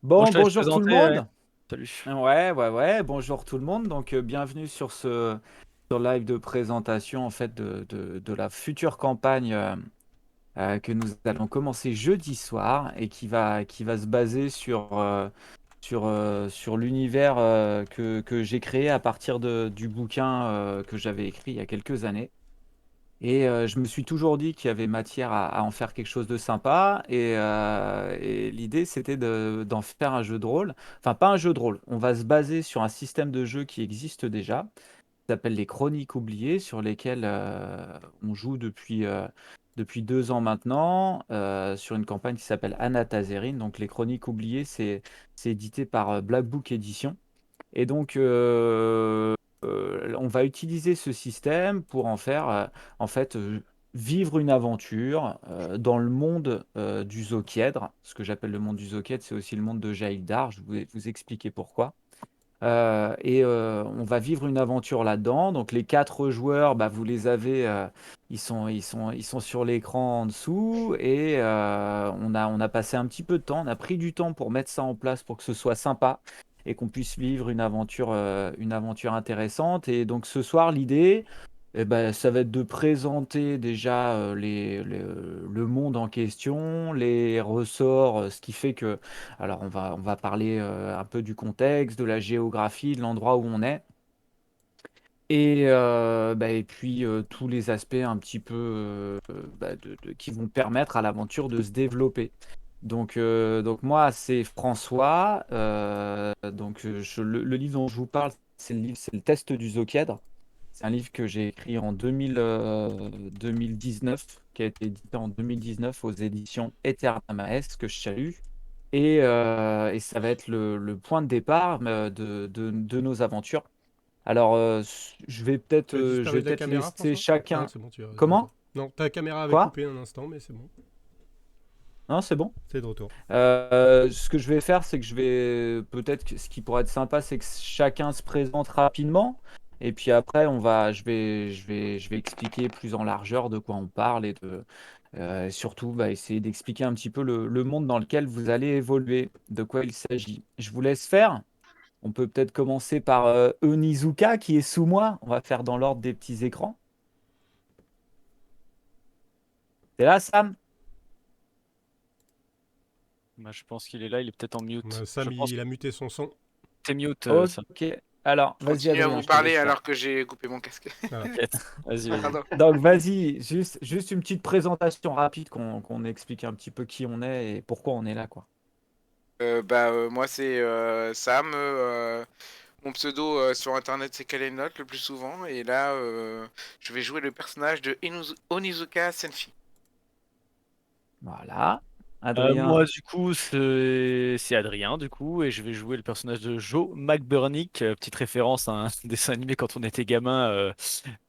Bon, Bon, je te laisse bonjour tout le présenter, ouais. monde. Salut. Ouais, bonjour tout le monde. Donc, bienvenue sur ce live de présentation en fait de la future campagne que nous allons commencer jeudi soir et qui va se baser sur l'univers que j'ai créé à partir du bouquin que j'avais écrit il y a quelques années. Et je me suis toujours dit qu'il y avait matière à en faire quelque chose de sympa et l'idée c'était d'en faire un jeu de rôle. Enfin pas un jeu de rôle, on va se baser sur un système de jeu qui existe déjà, qui s'appelle les Chroniques oubliées, sur lesquelles, on joue depuis 2 ans maintenant, sur une campagne qui s'appelle Anatazerine. Donc les Chroniques oubliées, c'est édité par, Black Book Éditions et donc on va utiliser ce système pour en faire, en fait, vivre une aventure, dans le monde, du Zokièdre. Ce que j'appelle le monde du Zokièdre, c'est aussi le monde de Jaildar, je vais vous expliquer pourquoi. On va vivre une aventure là-dedans. Donc les 4 joueurs, bah, vous les avez, ils sont sur l'écran en dessous et on a passé un petit peu de temps, on a pris du temps pour mettre ça en place pour que ce soit sympa et qu'on puisse vivre une aventure intéressante. Et donc ce soir, l'idée, ça va être de présenter déjà, le monde en question, les ressorts, ce qui fait que alors on va parler, un peu du contexte, de la géographie, de l'endroit où on est et puis, tous les aspects un petit peu, de qui vont permettre à l'aventure de se développer. Donc moi, c'est François, le livre dont je vous parle, c'est le Test du Zokièdre. C'est un livre que j'ai écrit en 2019, qui a été édité en 2019 aux éditions Eternamaes, que je salue. Et ça va être le point de départ de nos aventures. Alors, Tu as je disparu vais de la peut-être caméra, laisser François? Non, chacun. c'est bon, tu es de Comment? retour. Non, ta caméra avait Quoi? coupé un instant, mais c'est bon. Non, c'est bon? C'est de retour. Ce que je vais faire, c'est que je vais peut-être que ce qui pourrait être sympa, c'est que chacun se présente rapidement. Et puis après, je vais expliquer plus en largeur de quoi on parle surtout essayer d'expliquer un petit peu le monde dans lequel vous allez évoluer, de quoi il s'agit. Je vous laisse faire. On peut peut-être commencer par Onizuka qui est sous moi. On va faire dans l'ordre des petits écrans. T'es là, Sam? Bah, je pense qu'il est là, il est peut-être en mute. Je Sam, pense il que a muté son son. t'es mute, Sam. Ok. Alors, Je vas-y, continue à Adrien, vous je te parler laisse faire. alors que j'ai coupé mon casque. Voilà. T'inquiète. Vas-y, vas-y. Pardon. Donc, vas-y, juste une petite présentation rapide qu'on explique un petit peu qui on est et pourquoi on est là, quoi. Moi c'est Sam. Mon pseudo sur internet c'est Kalenot le plus souvent. Et là je vais jouer le personnage de Onizuka Senfi. Voilà. Adrien. Moi, du coup, c'est Adrien, du coup, et je vais jouer le personnage de Joe McBurnick, petite référence à un dessin animé quand on était gamin,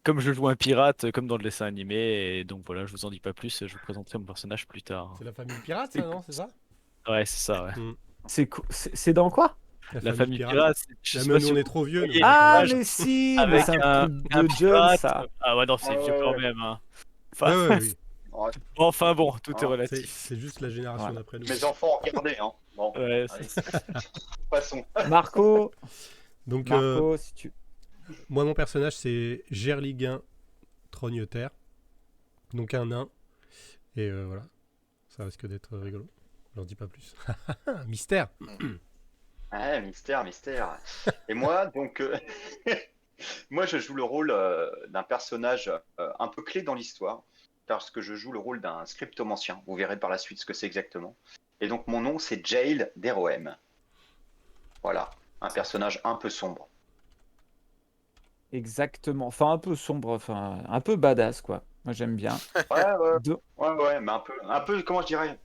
comme je joue un pirate, comme dans le dessin animé, et donc voilà, je vous en dis pas plus, je vous présenterai mon personnage plus tard. C'est la famille pirate, C'est ça, non? C'est ça? Ouais, c'est ça, ouais. Hmm. c'est dans quoi? La La famille famille pirate. pirate, je Ah, sais mais pas nous, si on vous est trop vieux, nous, voyez on n'a pas Ah, l'âge. l'image mais si, mais avec c'est un un, truc un de John, pirate. ça. Ah ouais, non, c'est Ah vieux ouais, quand ouais. même, hein. Ouais, Enfin, ouais, oui. Ouais. enfin bon, tout est Hein. relatif. C'est juste la génération Voilà. d'après nous. Mes enfants, regardez, hein. Bon, Ouais, allez, passons. Marco, Donc, Marco, si tu. moi, mon personnage, c'est Gerliguin Trogneterre. Donc, un nain. Et voilà. Ça risque d'être rigolo. J'en dis pas plus. Mystère. Ouais, mystère, mystère. Et moi, donc, moi, je joue le rôle d'un personnage un peu clé dans l'histoire, parce que je joue le rôle d'un scriptomancien. Vous verrez par la suite ce que c'est exactement. Et donc, mon nom, c'est Jail d'Erohem. Voilà, un personnage un peu sombre. Exactement. Enfin, un peu sombre, enfin, un peu badass, quoi. Moi, j'aime bien. Ouais, ouais, Do- ouais, mais un peu, comment je dirais?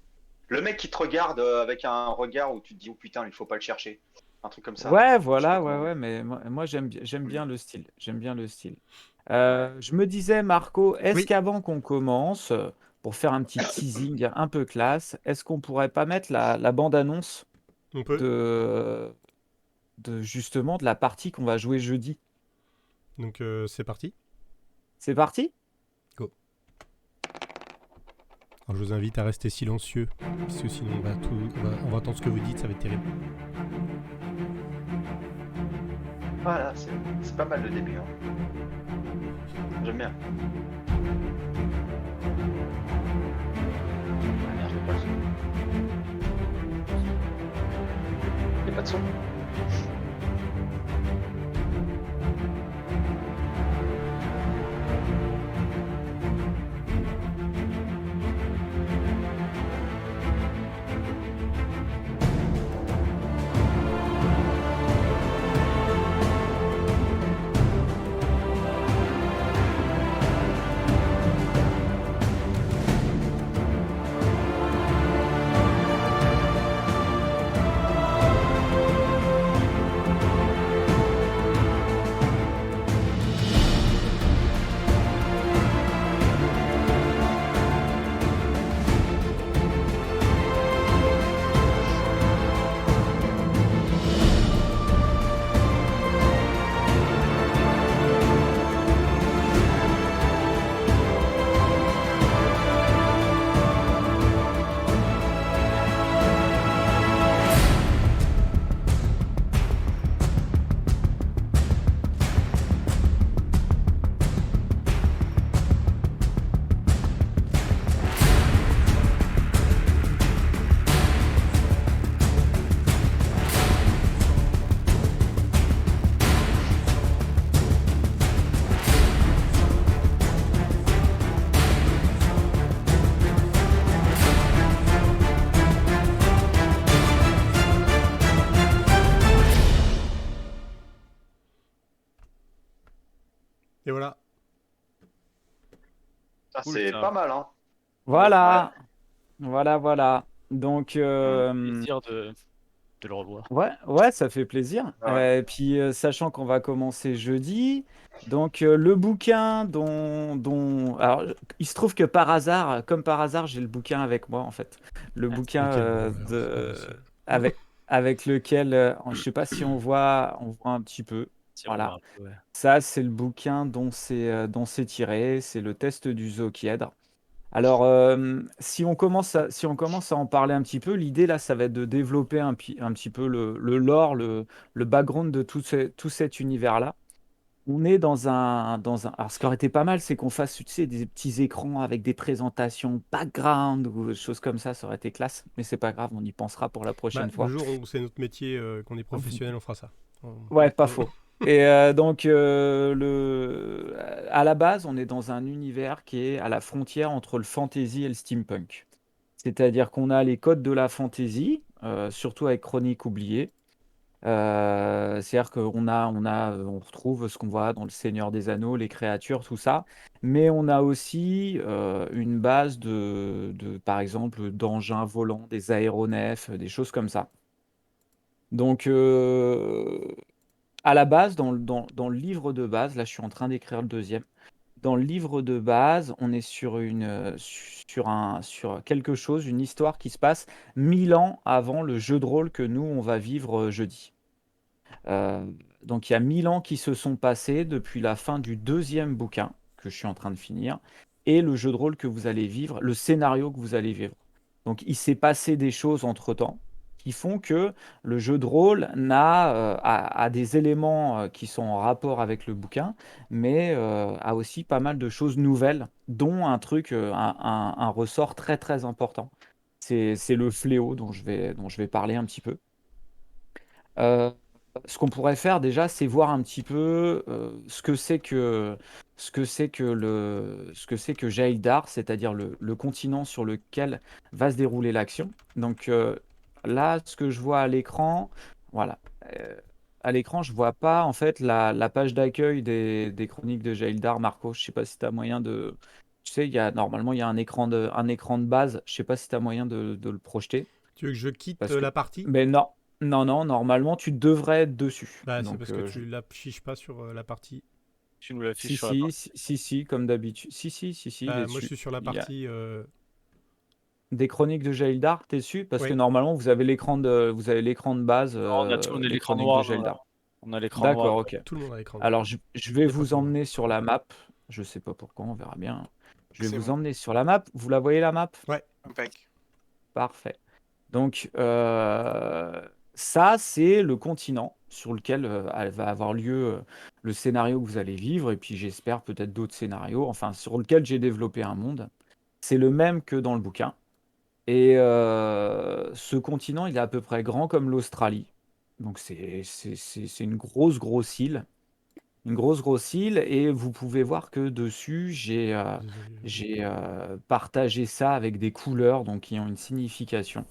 Le mec qui te regarde avec un regard où tu te dis, oh putain, il faut pas le chercher. Un truc comme ça. Ouais, Je sais pas voilà, ouais, comment. ouais, mais moi j'aime Hmm. bien le style. J'aime bien le style. Ouais. Je me disais, Marco, est-ce Oui, qu'avant qu'on commence, pour faire un petit teasing un peu classe, est-ce qu'on pourrait pas mettre la bande-annonce on peut. de, justement de la partie qu'on va jouer jeudi? Donc, c'est parti. C'est parti? Go. Alors je vous invite à rester silencieux, parce que sinon on va entendre ce que vous dites, ça va être terrible. Voilà, c'est pas mal le début. Hein. J'aime bien. Ah merde, j'ai pas le son. Y'a pas de son. Et voilà. Ça, Cool, c'est ça. pas mal, hein. Voilà, voilà. Donc, Plaisir de le revoir. ouais, ça fait plaisir. Ouais. Et puis, sachant qu'on va commencer jeudi, donc le bouquin alors, il se trouve que par hasard, comme par hasard, j'ai le bouquin avec moi en fait. Le bouquin Mais quel bonheur, c'est pas possible. avec, avec lequel, je sais pas si on voit un petit peu. Si on Voilà. voit un peu, ouais. Ça, c'est le bouquin dont c'est tiré, c'est le test du zookièdre. Alors, si on commence à en parler un petit peu, l'idée là, ça va être de développer un petit peu le lore, le background de tout cet univers-là. On est Alors, ce qui aurait été pas mal, c'est qu'on fasse, tu sais, des petits écrans avec des présentations background ou des choses comme ça aurait été classe. Mais c'est pas grave, on y pensera pour la Bah, prochaine le fois. jour où c'est notre métier, qu'on est professionnel, on fera ça. Ouais, pas faux. Et donc, à la base, on est dans un univers qui est à la frontière entre le fantasy et le steampunk. C'est-à-dire qu'on a les codes de la fantasy, surtout avec Chronique oubliée. C'est-à-dire on retrouve ce qu'on voit dans Le Seigneur des Anneaux, les créatures, tout ça. Mais on a aussi une base par exemple, d'engins volants, des aéronefs, des choses comme ça. Donc, à la base, dans le livre de base, là je suis en train d'écrire le deuxième. Dans le livre de base, on est sur quelque chose, une histoire qui se passe 1000 ans avant le jeu de rôle que nous, on va vivre jeudi. Euh, donc il y a 1000 ans qui se sont passés depuis la fin du deuxième bouquin que je suis en train de finir et le jeu de rôle que vous allez vivre, le scénario que vous allez vivre. Donc il s'est passé des choses entre-temps qui font que le jeu de rôle a des éléments qui sont en rapport avec le bouquin, mais a aussi pas mal de choses nouvelles, dont un ressort très très important. C'est le fléau dont je vais parler un petit peu. Euh, Ce qu'on pourrait faire déjà, c'est voir un petit peu ce que c'est que Jaildar, c'est-à-dire le continent sur lequel va se dérouler l'action. Donc là, ce que je vois à l'écran, voilà. Euh, à l'écran, je vois pas en fait la page d'accueil des chroniques de Jaildar, Marco. Je sais pas si tu as moyen de. Tu sais, normalement, il y a un écran de base. Je sais pas si tu as moyen de le projeter. Tu veux que je quitte Parce que... la partie? Mais non, non, normalement, tu devrais être dessus. Bah, c'est Donc, parce que tu l'affiches pas sur la partie. Tu nous l'affiches si, sur la partie. si, comme d'habitude. Si, il est Bah, moi, je dessus. suis sur la Il y a partie. des chroniques de Jaildar, t'es dessus? Parce que Ouais, normalement, vous avez vous avez l'écran de base On a des l'écran chroniques de noir. Jaildar. On a l'écran noir. D'accord, ok. tout le monde a l'écran noir. Alors, je vais Mais pas vous que moi. emmener sur la map. Je sais pas pourquoi, on verra bien. Je vais C'est vous bon. emmener sur la map. Vous la voyez la map? Ouais. Impec. Parfait. Donc, ça, c'est le continent sur lequel va avoir lieu le scénario que vous allez vivre, et puis j'espère peut-être d'autres scénarios, enfin, sur lequel j'ai développé un monde. C'est le même que dans le bouquin. Et ce continent, il est à peu près grand comme l'Australie. Donc, c'est une grosse île. Une grosse île, et vous pouvez voir que dessus, Désolé. j'ai partagé ça avec des couleurs, donc qui ont une signification.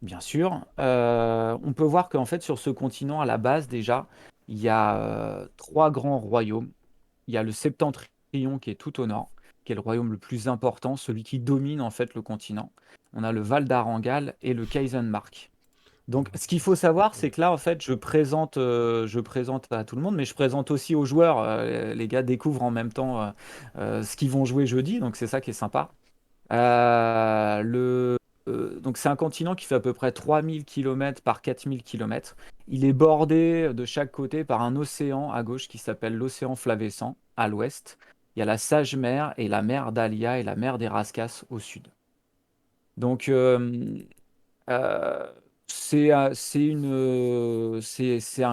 Bien sûr. On peut voir qu'en fait, sur ce continent, à la base, déjà, il y a trois grands royaumes. Il y a le Septentrion qui est tout au nord, qui est le royaume le plus important, celui qui domine en fait le continent. On a le Val d'Arangal et le Kaisenmark. Donc, ce qu'il faut savoir, c'est que là, en fait, je présente à tout le monde, mais je présente aussi aux joueurs. Les gars découvrent en même temps ce qu'ils vont jouer jeudi, donc c'est ça qui est sympa. Donc c'est un continent qui fait à peu près 3000 km par 4000 km. Il est bordé de chaque côté par un océan à gauche qui s'appelle l'océan Flavescent, à l'ouest. Il y a la Sage Mer et la mer d'Alia et la mer des Rascasse au sud. Donc euh, c'est un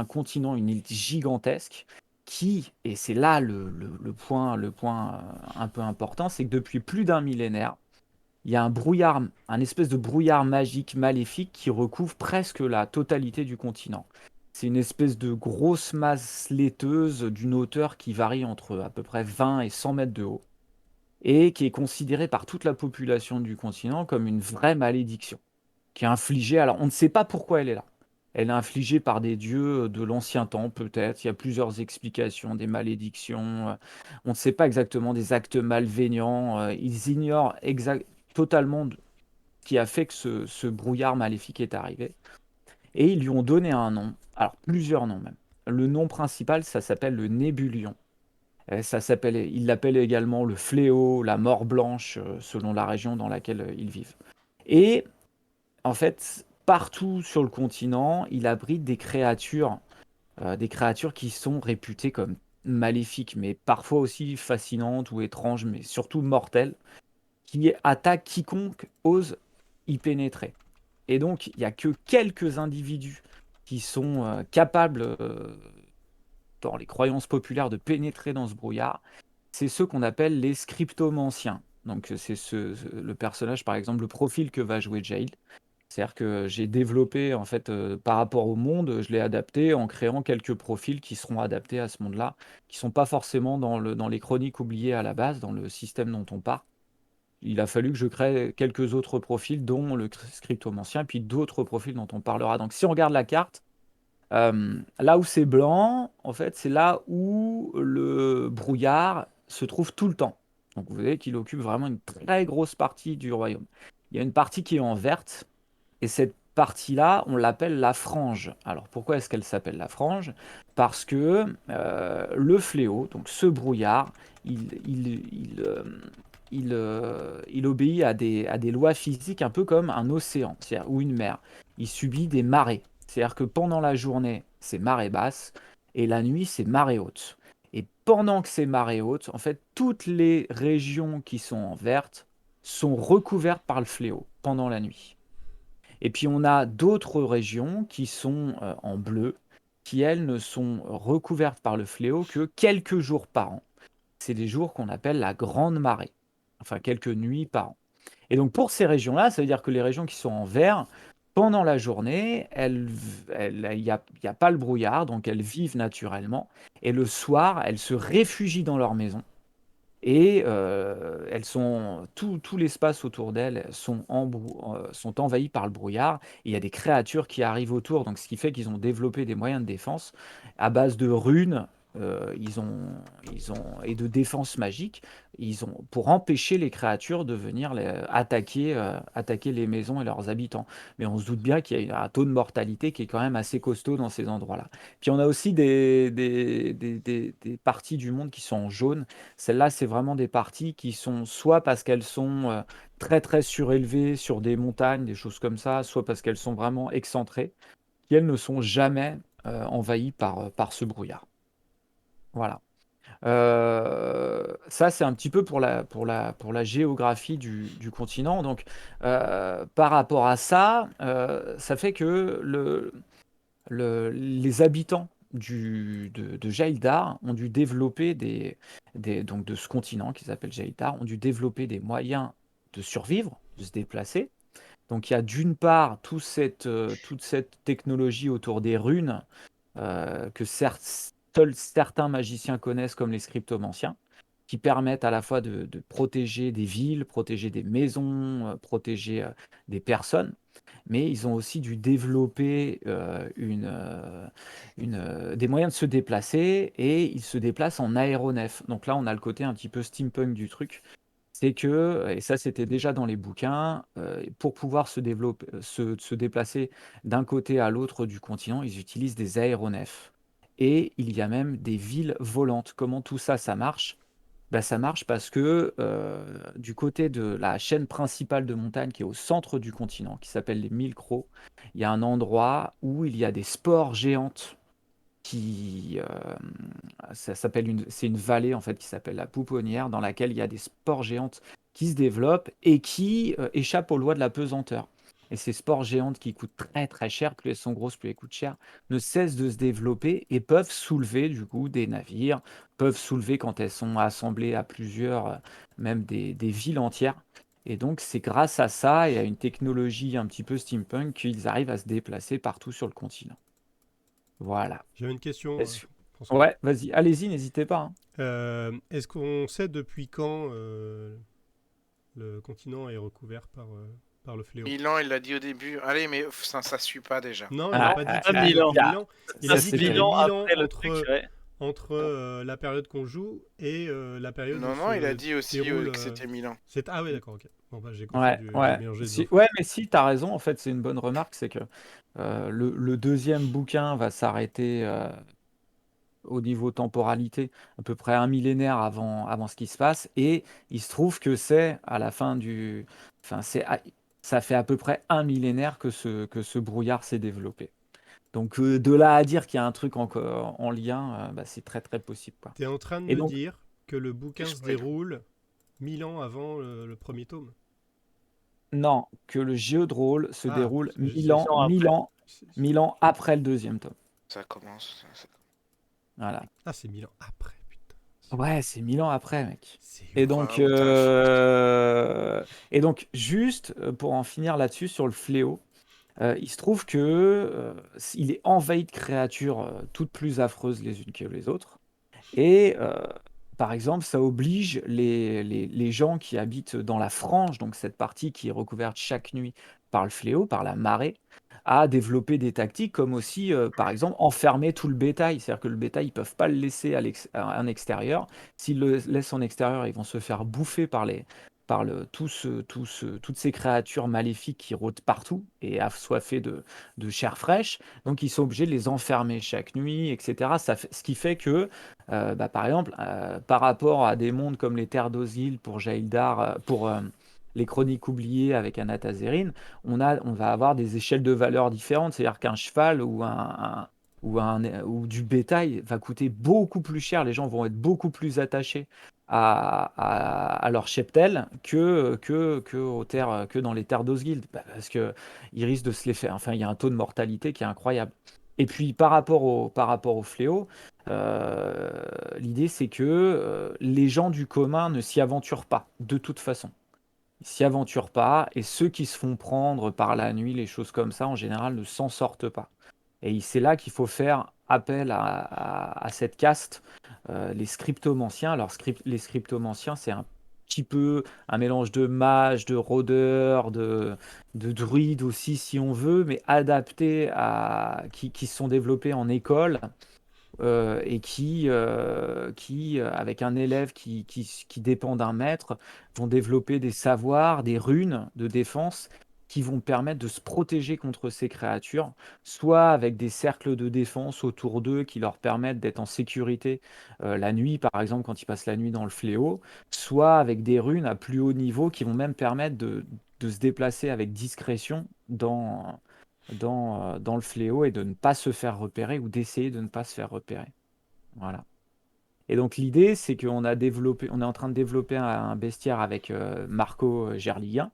continent, une île gigantesque qui, et c'est là le point un peu important, c'est que depuis plus d'un millénaire, il y a un brouillard, un espèce de brouillard magique maléfique qui recouvre presque la totalité du continent. C'est une espèce de grosse masse laiteuse d'une hauteur qui varie entre à peu près 20 et 100 mètres de haut, et qui est considérée par toute la population du continent comme une vraie malédiction, qui est infligée. Alors, on ne sait pas pourquoi elle est là. Elle est infligée par des dieux de l'ancien temps, peut-être. Il y a plusieurs explications, des malédictions. On ne sait pas exactement, des actes malveillants. Ils ignorent totalement ce qui a fait que ce brouillard maléfique est arrivé. Et ils lui ont donné un nom. Alors, plusieurs noms même. Le nom principal, ça s'appelle le Nébulion. Il l'appelle également le fléau, la mort blanche, selon la région dans laquelle ils vivent. Et en fait, partout sur le continent, il abrite des créatures qui sont réputées comme maléfiques, mais parfois aussi fascinantes ou étranges, mais surtout mortelles, qui attaquent quiconque ose y pénétrer. Et donc, il n'y a que quelques individus qui sont capables, dans les croyances populaires, de pénétrer dans ce brouillard. C'est ceux qu'on appelle les scriptomanciens. Donc, c'est le personnage, par exemple, le profil que va jouer Jail. C'est-à-dire que j'ai développé, en fait, par rapport au monde, je l'ai adapté en créant quelques profils qui seront adaptés à ce monde-là, qui ne sont pas forcément dans les chroniques oubliées à la base, dans le système dont on part. Il a fallu que je crée quelques autres profils, dont le scriptomancien, et puis d'autres profils dont on parlera. Donc si on regarde la carte, là où c'est blanc, en fait, c'est là où le brouillard se trouve tout le temps. Donc vous voyez qu'il occupe vraiment une très grosse partie du royaume. Il y a une partie qui est en verte, et cette partie-là, on l'appelle la frange. Alors pourquoi est-ce qu'elle s'appelle la frange? Parce que le fléau, donc ce brouillard, il obéit à des lois physiques un peu comme un océan, ou une mer. Il subit des marées. C'est-à-dire que pendant la journée, c'est marée basse, et la nuit, c'est marée haute. Et pendant que c'est marée haute, en fait, toutes les régions qui sont en verte sont recouvertes par le fléau pendant la nuit. Et puis on a d'autres régions qui sont en bleu, qui elles ne sont recouvertes par le fléau que quelques jours par an. C'est des jours qu'on appelle la grande marée, enfin quelques nuits par an. Et donc pour ces régions-là, ça veut dire que les régions qui sont en vert, pendant la journée, il n'y a pas le brouillard, donc elles vivent naturellement. Et le soir, elles se réfugient dans leur maison. Et tout l'espace autour d'elles sont envahis par le brouillard. Et il y a des créatures qui arrivent autour, donc ce qui fait qu'ils ont développé des moyens de défense à base de runes. Et de défense magique, pour empêcher les créatures de venir attaquer les maisons et leurs habitants. Mais on se doute bien qu'il y a un taux de mortalité qui est quand même assez costaud dans ces endroits-là. Puis on a aussi des parties du monde qui sont en jaune. Celles-là, c'est vraiment des parties qui sont soit parce qu'elles sont très très surélevées sur des montagnes, des choses comme ça, soit parce qu'elles sont vraiment excentrées, qui elles ne sont jamais envahies par ce brouillard. Voilà. Ça, c'est un petit peu pour la géographie du continent. Donc, par rapport à ça, ça fait que les habitants de Jaildar ont dû développer donc de ce continent qui s'appelle Jaildar, ont dû développer des moyens de survivre, de se déplacer. Donc il y a d'une part toute cette technologie autour des runes que seuls certains magiciens connaissent comme les scriptomanciens, qui permettent à la fois de protéger des villes, protéger des maisons, protéger des personnes, mais ils ont aussi dû développer des moyens de se déplacer et ils se déplacent en aéronef. Donc là, on a le côté un petit peu steampunk du truc. C'est que, et ça c'était déjà dans les bouquins, pour pouvoir se déplacer d'un côté à l'autre du continent, ils utilisent des aéronefs. Et il y a même des villes volantes. Comment tout ça, ça marche? Bah, ça marche parce que du côté de la chaîne principale de montagne qui est au centre du continent, qui s'appelle les Mille Crocs, il y a un endroit où il y a des spores géantes qui c'est une vallée en fait qui s'appelle la Pouponnière dans laquelle il y a des spores géantes qui se développent et qui échappent aux lois de la pesanteur. Et ces spores géantes qui coûtent très très cher, plus elles sont grosses, plus elles coûtent cher, ne cessent de se développer et peuvent soulever du coup des navires, peuvent soulever quand elles sont assemblées à plusieurs, même des villes entières. Et donc c'est grâce à ça et à une technologie un petit peu steampunk qu'ils arrivent à se déplacer partout sur le continent. Voilà. J'avais une question, Est-ce- François. Ouais, vas-y, allez-y, n'hésitez pas, hein. Est-ce qu'on sait depuis quand le continent est recouvert par le fléau? Milan, il l'a dit au début. Allez, mais ça suit pas déjà. Non, il n'a pas dit que ah, c'était Milan. depuis 1000 ans. Il Ça, a dit c'est qu'il y avait terrible. 1000 ans après le entre, truc, ouais. la période qu'on joue et la période où Non, il a se dit aussi déroule. que c'était Milan. Ah ouais, d'accord, ok. Bon, bah, j'ai Ouais, confondu, j'ai ouais. mélangé les Si, infos. ouais, mais si, t'as raison, en fait, c'est une bonne remarque, c'est que le deuxième bouquin va s'arrêter au niveau temporalité à peu près un millénaire avant ce qui se passe, et il se trouve que c'est à la fin du... Enfin, ça fait à peu près un millénaire que ce brouillard s'est développé. Donc de là à dire qu'il y a un truc en lien, bah, c'est très très possible, quoi. T'es en train de Et me donc, dire que le bouquin se Spoil. déroule 1000 ans avant le premier tome. non, que le jeu de rôle se Ah, déroule c'est- 1000 ans, ans 1000 après. ans, 1000 ans après le deuxième tome. Ça commence. Voilà. Ah, c'est 1000 ans après, putain. Ouais, c'est 1000 ans après, mec. C'est Et ouf. donc, Bravo, t'as juste pour en finir là-dessus sur le fléau, il se trouve que il est envahi de créatures toutes plus affreuses les unes que les autres. Et par exemple, ça oblige les gens qui habitent dans la frange, donc cette partie qui est recouverte chaque nuit par le fléau, par la marée, à développer des tactiques comme aussi, par exemple, enfermer tout le bétail. C'est-à-dire que le bétail, ils ne peuvent pas le laisser en extérieur. S'ils le laissent en extérieur, ils vont se faire bouffer toutes ces créatures maléfiques qui rôdent partout et assoiffées de chair fraîche. Donc, ils sont obligés de les enfermer chaque nuit, etc. Ce qui fait que bah, par exemple, par rapport à des mondes comme les Terres d'Osgil pour Jaildar, pour les Chroniques oubliées avec Anatazerine, on va avoir des échelles de valeur différentes. C'est-à-dire qu'un cheval ou du bétail va coûter beaucoup plus cher. Les gens vont être beaucoup plus attachés à leur cheptel que dans les Terres d'Osgil, parce que ils risquent de se les faire. Enfin, il y a un taux de mortalité qui est incroyable. Et puis par rapport au fléau, l'idée, c'est que les gens du commun ne s'y aventurent pas, de toute façon. Ils s'y aventurent pas, et ceux qui se font prendre par la nuit, les choses comme ça, en général, ne s'en sortent pas. Et c'est là qu'il faut faire appel à cette caste, les scriptomanciens. Alors, les scriptomanciens, c'est un petit peu un mélange de mages, de rôdeurs, de druides aussi, si on veut, mais adaptés qui sont développés en école et avec un élève qui dépend d'un maître, vont développer des savoirs, des runes de défense qui vont permettre de se protéger contre ces créatures, soit avec des cercles de défense autour d'eux qui leur permettent d'être en sécurité la nuit, par exemple, quand ils passent la nuit dans le fléau, soit avec des runes à plus haut niveau qui vont même permettre de se déplacer avec discrétion dans le fléau et de ne pas se faire repérer ou d'essayer de ne pas se faire repérer. Voilà. Et donc l'idée, c'est on est en train de développer un bestiaire avec Marco Gerliguin.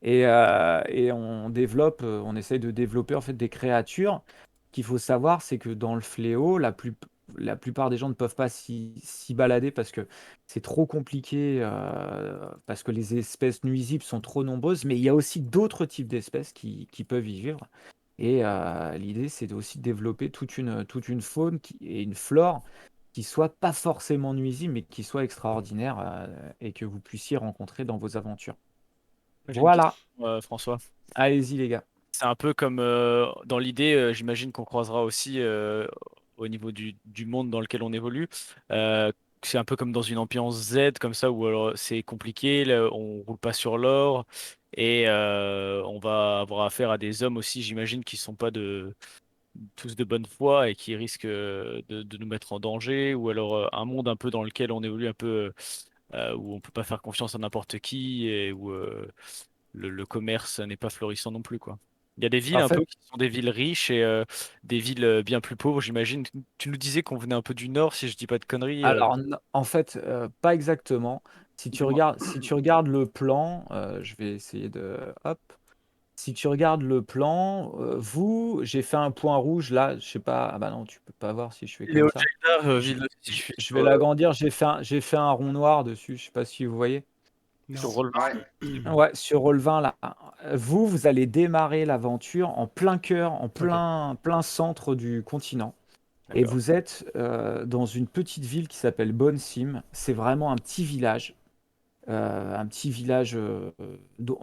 Et on essaye de développer en fait des créatures. Qu'il faut savoir, c'est que dans le fléau, la plupart des gens ne peuvent pas s'y balader parce que c'est trop compliqué, parce que les espèces nuisibles sont trop nombreuses, mais il y a aussi d'autres types d'espèces qui peuvent y vivre. Et l'idée, c'est aussi de développer toute une faune et une flore qui soit pas forcément nuisible, mais qui soit extraordinaire, et que vous puissiez rencontrer dans vos aventures. J'ai une question, Voilà, François. allez-y les gars. C'est un peu comme dans l'idée, j'imagine qu'on croisera aussi au niveau du monde dans lequel on évolue. Euh, c'est un peu comme dans une ambiance Z, comme ça, où alors c'est compliqué, là, on roule pas sur l'or, et on va avoir affaire à des hommes aussi, j'imagine, qui sont pas tous de bonne foi et qui risquent de nous mettre en danger, ou alors un monde un peu dans lequel on évolue un peu, où on peut pas faire confiance à n'importe qui, et où le commerce n'est pas florissant non plus, quoi. Il y a des villes En un peu fait, qui sont des villes riches et des villes bien plus pauvres, j'imagine. Tu nous disais qu'on venait un peu du nord, si je dis pas de conneries. alors, en fait, pas exactement. Dis-moi. Si tu regardes le plan, je vais essayer de... Hop. Si tu regardes le plan, j'ai fait un point rouge là, je sais pas, ah bah non, tu peux pas voir si je fais comme Léo ça. Jaildar, Je, ville si je je- suis je sur, vais l'agrandir, j'ai fait un rond noir dessus, je sais pas si vous voyez. sur Non. Roll20. Ouais. Ouais, sur Roll20 là. Vous allez démarrer l'aventure en plein cœur, en Ok. plein centre du continent. Et D'accord. vous êtes dans une petite ville qui s'appelle Bonsim. C'est vraiment un petit village.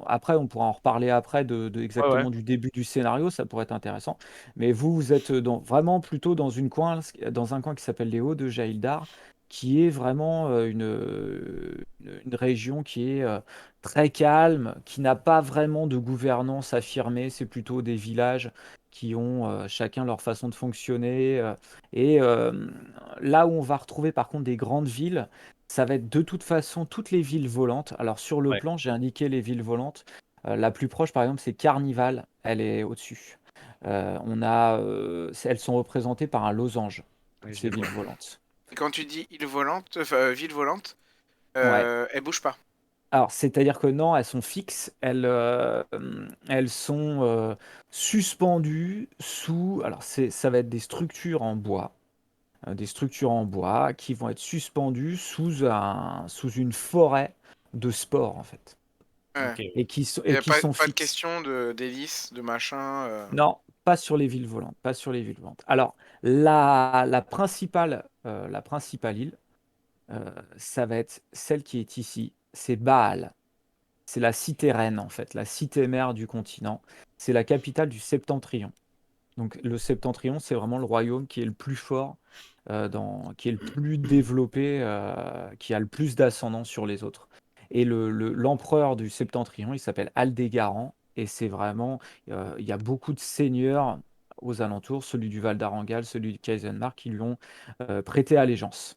Après, on pourra en reparler après Ouais, ouais. exactement du début du scénario, ça pourrait être intéressant. Mais vous êtes vraiment plutôt dans un coin qui s'appelle les Hauts de Jaildar, qui est vraiment une région qui est très calme, qui n'a pas vraiment de gouvernance affirmée. C'est plutôt des villages qui ont chacun leur façon de fonctionner. Et là où on va retrouver par contre des grandes villes, ça va être de toute façon toutes les villes volantes. Alors sur le Ouais. plan, j'ai indiqué les villes volantes. La plus proche, par exemple, c'est Carnival. Elle est au-dessus. Elles sont représentées par un losange, Oui, je ces les villes vois. volantes. Et quand tu dis île volante, enfin ville volante, Ouais. elle bouge pas. Alors, c'est-à-dire que non, elles sont fixes. Elles sont suspendues sous. Alors, ça va être des structures en bois qui vont être suspendues sous une forêt de spores, en fait. Ouais. Ok. Il Et n'y a qui sont pas de fixes. question d'hélice, de machin. Non, pas sur les villes volantes, pas sur les villes volantes. Alors, la principale île, ça va être celle qui est ici, c'est Baal. C'est la cité reine, en fait, la cité mère du continent. C'est la capitale du Septentrion. Donc, le Septentrion, c'est vraiment le royaume qui est le plus fort, qui est le plus développé, qui a le plus d'ascendant sur les autres. Et l'empereur du Septentrion, il s'appelle Aldégaran. Et c'est vraiment, il y a beaucoup de seigneurs aux alentours, celui du Val d'Arangal, celui du Kaisenmark, qui lui ont prêté allégeance,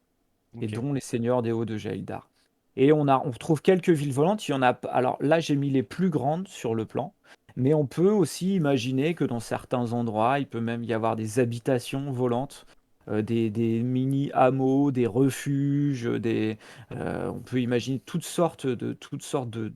et Ok. dont les seigneurs des Hauts de Jaildar. Et on retrouve quelques villes volantes. Il y en a, alors là, j'ai mis les plus grandes sur le plan, mais on peut aussi imaginer que dans certains endroits, il peut même y avoir des habitations volantes, des mini-hameaux, des refuges, on peut imaginer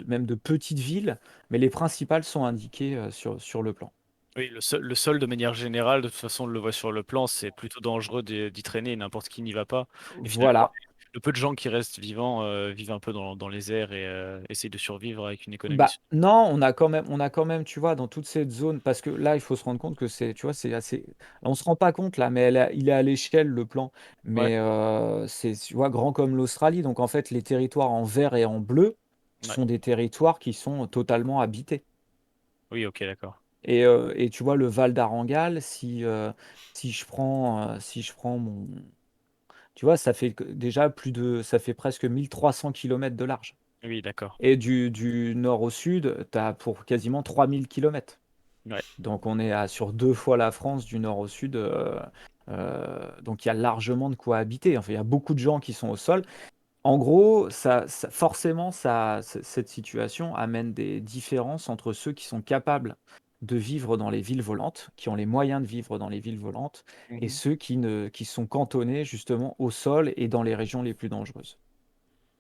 même de petites villes, mais les principales sont indiquées sur le plan. Oui, le sol, de manière générale, de toute façon, on le voit sur le plan, c'est plutôt dangereux d'y traîner, n'importe qui n'y va pas. Et finalement, Voilà. le peu de gens qui restent vivants vivent un peu dans les airs et essayent de survivre avec une économie. Bah, non, on a quand même, tu vois, dans toute cette zone, parce que là, il faut se rendre compte que tu vois, c'est assez. On se rend pas compte là, mais il est à l'échelle le plan, Ouais, mais c'est, tu vois, grand comme l'Australie. Donc en fait, les territoires en vert et en bleu ouais. sont des territoires qui sont totalement habités. Oui, ok, d'accord. Et tu vois, le Val d'Arangal, si je prends tu vois, ça fait presque 1300 kilomètres de large. Oui, d'accord. Et du nord au sud, tu as pour quasiment 3000 kilomètres. Ouais. Donc on est sur 2 fois la France du nord au sud. Donc il y a largement de quoi habiter. Enfin, il y a beaucoup de gens qui sont au sol. En gros, forcément, cette situation amène des différences entre ceux qui sont capables de vivre dans les villes volantes, qui ont les moyens de vivre dans les villes volantes, et Mhm. ceux qui sont cantonnés justement au sol et dans les régions les plus dangereuses.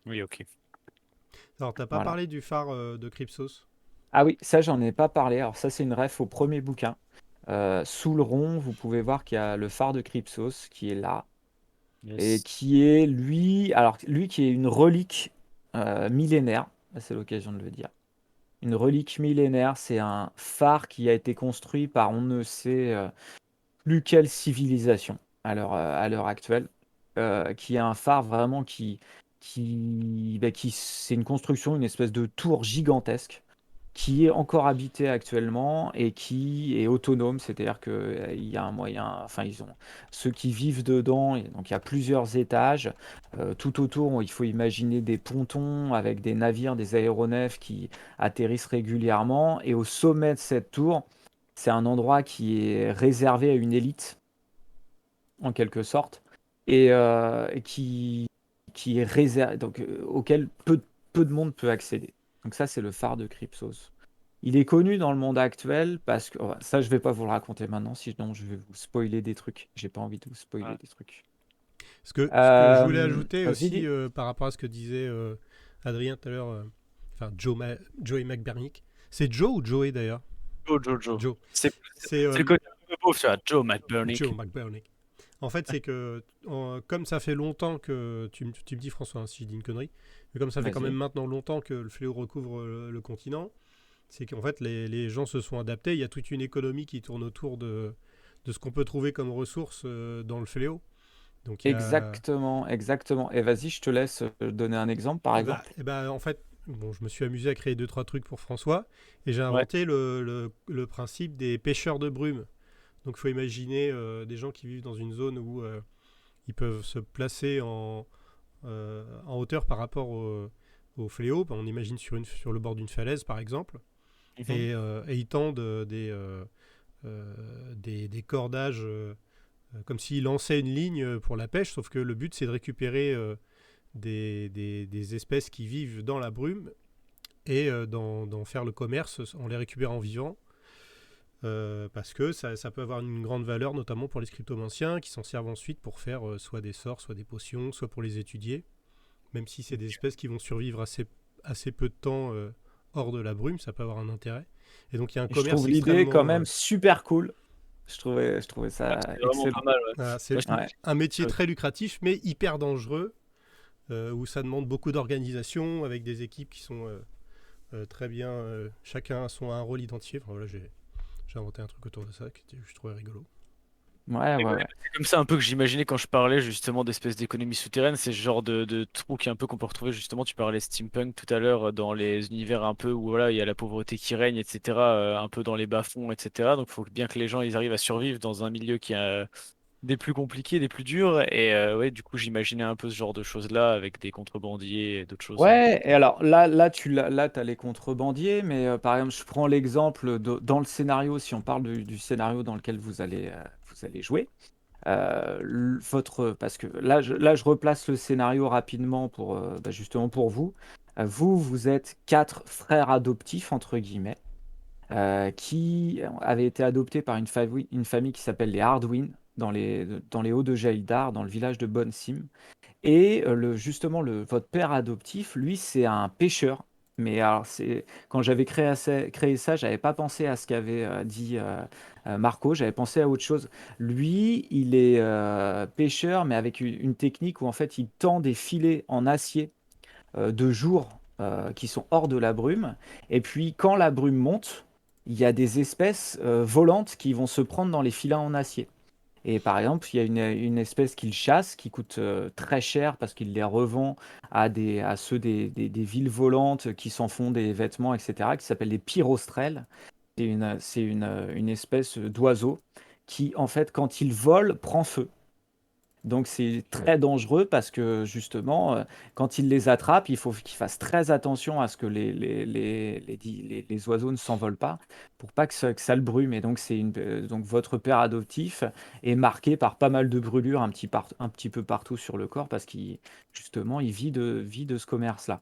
Oui, ok. Alors, t'as pas Voilà. parlé du phare de Crypsos? Ah oui, ça j'en ai pas parlé. Alors ça c'est une ref au premier bouquin. Sous le rond, vous pouvez voir qu'il y a le phare de Crypsos qui est là et Yes. qui est lui, alors lui qui est une relique millénaire. C'est l'occasion de le dire. Une relique millénaire, c'est un phare qui a été construit par on ne sait plus quelle civilisation à l'heure actuelle, qui est un phare vraiment c'est une construction, une espèce de tour gigantesque qui est encore habité actuellement et qui est autonome, c'est-à-dire qu'il y a un moyen, enfin ils ont ceux qui vivent dedans, et donc il y a plusieurs étages, tout autour il faut imaginer des pontons avec des navires, des aéronefs qui atterrissent régulièrement, et au sommet de cette tour, c'est un endroit qui est réservé à une élite, en quelque sorte, et qui est réservé, donc auquel peu de monde peut accéder. Donc ça, c'est le phare de Crypsos. Il est connu dans le monde actuel parce que ça, je vais pas vous le raconter maintenant, sinon je vais vous spoiler des trucs. J'ai pas envie de vous spoiler Ah. des trucs. Ce que je voulais ajouter Vas-y, aussi dis. par rapport à ce que disait Adrien tout à l'heure, enfin Joey McBernick. C'est Joe ou Joey d'ailleurs? Joe. Joe. C'est C'est c'est le côté un peu beau, tu vois, Joe Joe McBurnick. McBernick. En fait, c'est que, comme ça fait longtemps que. Tu me dis, François, hein, si je dis une connerie, mais comme ça fait quand même Vas-y. maintenant longtemps que le fléau recouvre le continent, c'est qu'en fait, les gens se sont adaptés. Il y a toute une économie qui tourne autour de ce qu'on peut trouver comme ressources dans le fléau. Donc, il y a. Exactement, exactement. Et vas-y, je te laisse donner un exemple, par exemple. En fait, bon, je me suis amusé à créer 2-3 trucs pour François et j'ai Ouais. inventé le principe des pêcheurs de brume. Donc, il faut imaginer des gens qui vivent dans une zone où ils peuvent se placer en hauteur par rapport au fléau. On imagine sur le bord d'une falaise, par exemple, Mhm. et ils tendent des cordages comme s'ils lançaient une ligne pour la pêche, sauf que le but, c'est de récupérer des espèces qui vivent dans la brume et d'en faire le commerce en les récupérant vivants. Parce que ça peut avoir une grande valeur, notamment pour les cryptomanciens qui s'en servent ensuite pour faire soit des sorts, soit des potions, soit pour les étudier. Même si c'est des espèces qui vont survivre assez peu de temps hors de la brume, ça peut avoir un intérêt. Et donc il y a un Et je commerce trouve l'idée quand extrêmement. même super cool. Je trouvais Ouais, ça c'est vraiment pas excellent. mal, ouais. Voilà, Moi, c'est Ouais. un métier je- très lucratif, mais hyper dangereux, où ça demande beaucoup d'organisation, avec des équipes qui sont très bien. Chacun a un rôle identifié. Enfin, voilà, j'ai inventé un truc autour de ça que je trouvais rigolo. Ouais, Et ouais, ouais, ouais. c'est comme ça un peu que j'imaginais quand je parlais justement d'espèces d'économie souterraine, c'est ce genre de truc un peu qu'on peut retrouver justement, tu parlais steampunk tout à l'heure, dans les univers un peu où voilà, il y a la pauvreté qui règne, etc., un peu dans les bas-fonds, etc. Donc il faut bien que les gens ils arrivent à survivre dans un milieu qui a des plus compliqués, des plus durs, et ouais, du coup j'imaginais un peu ce genre de choses-là avec des contrebandiers et d'autres choses. Ouais, et alors là, t'as les contrebandiers, mais par exemple, je prends l'exemple dans le scénario, si on parle du scénario dans lequel vous allez jouer. Parce que là, je replace le scénario rapidement pour justement pour vous. Vous êtes quatre frères adoptifs, entre guillemets, qui avaient été adoptés par une famille qui s'appelle les Hardwin, dans les Hauts de Jaildar, dans le village de Bonsim. Et justement, votre père adoptif, lui, c'est un pêcheur. Mais alors, quand j'avais créé ça, j'avais pas pensé à ce qu'avait dit Marco, j'avais pensé à autre chose. Lui, il est pêcheur, mais avec une technique où en fait, il tend des filets en acier de jour qui sont hors de la brume. Et puis, quand la brume monte, il y a des espèces volantes qui vont se prendre dans les filets en acier. Et par exemple, il y a une espèce qu'il chasse qui coûte très cher parce qu'il les revend à ceux des villes volantes qui s'en font des vêtements, etc., qui s'appelle les pyrostrelles. Une espèce d'oiseau qui, en fait, quand il vole, prend feu. Donc c'est très dangereux parce que justement, quand il les attrape, il faut qu'il fasse très attention à ce que les oiseaux ne s'envolent pas pour pas que ça le brume. Et donc, donc votre père adoptif est marqué par pas mal de brûlures un petit peu partout sur le corps parce qu'il justement il vit de ce commerce-là.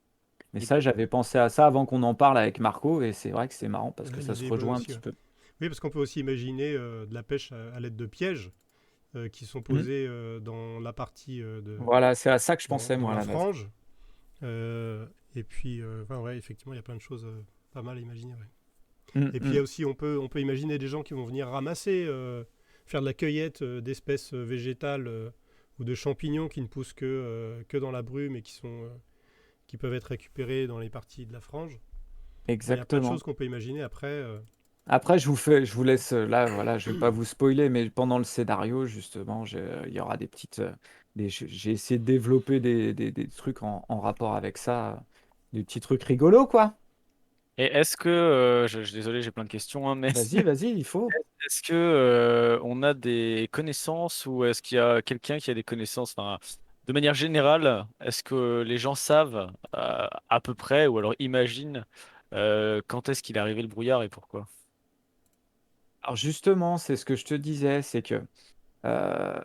Mais Et ça, j'avais pensé à ça avant qu'on en parle avec Marco et c'est vrai que c'est marrant parce que Ouais, ça se l'idée est bonne rejoint un aussi. petit Ouais. peu. Oui, parce qu'on peut aussi imaginer de la pêche à l'aide de pièges qui sont Hmm. posés dans la partie Voilà, c'est à ça que je dans, pensais, dans moi, à la la base. frange. Et puis, enfin, ouais, effectivement, il y a plein de choses pas mal à imaginer. Ouais. Hmm, Et puis, il y hmm. a aussi, on peut imaginer des gens qui vont venir ramasser, faire de la cueillette d'espèces végétales ou de champignons qui ne poussent que dans la brume et qui peuvent être récupérés dans les parties de la frange. Enfin, il y a plein de Exactement. choses qu'on peut imaginer après. Après, je vous laisse là, voilà, je vais pas vous spoiler, mais pendant le scénario, justement, il y aura des petites, j'ai essayé de développer des trucs en rapport avec ça, des petits trucs rigolos, quoi. Et est-ce que, désolé, j'ai plein de questions, hein, mais Vas-y, vas-y, il faut. est-ce que on a des connaissances ou est-ce qu'il y a quelqu'un qui a des connaissances, enfin, de manière générale, est-ce que les gens savent à peu près ou alors imaginent quand est-ce qu'il est arrivé le brouillard et pourquoi? Alors justement, c'est ce que je te disais, c'est que euh,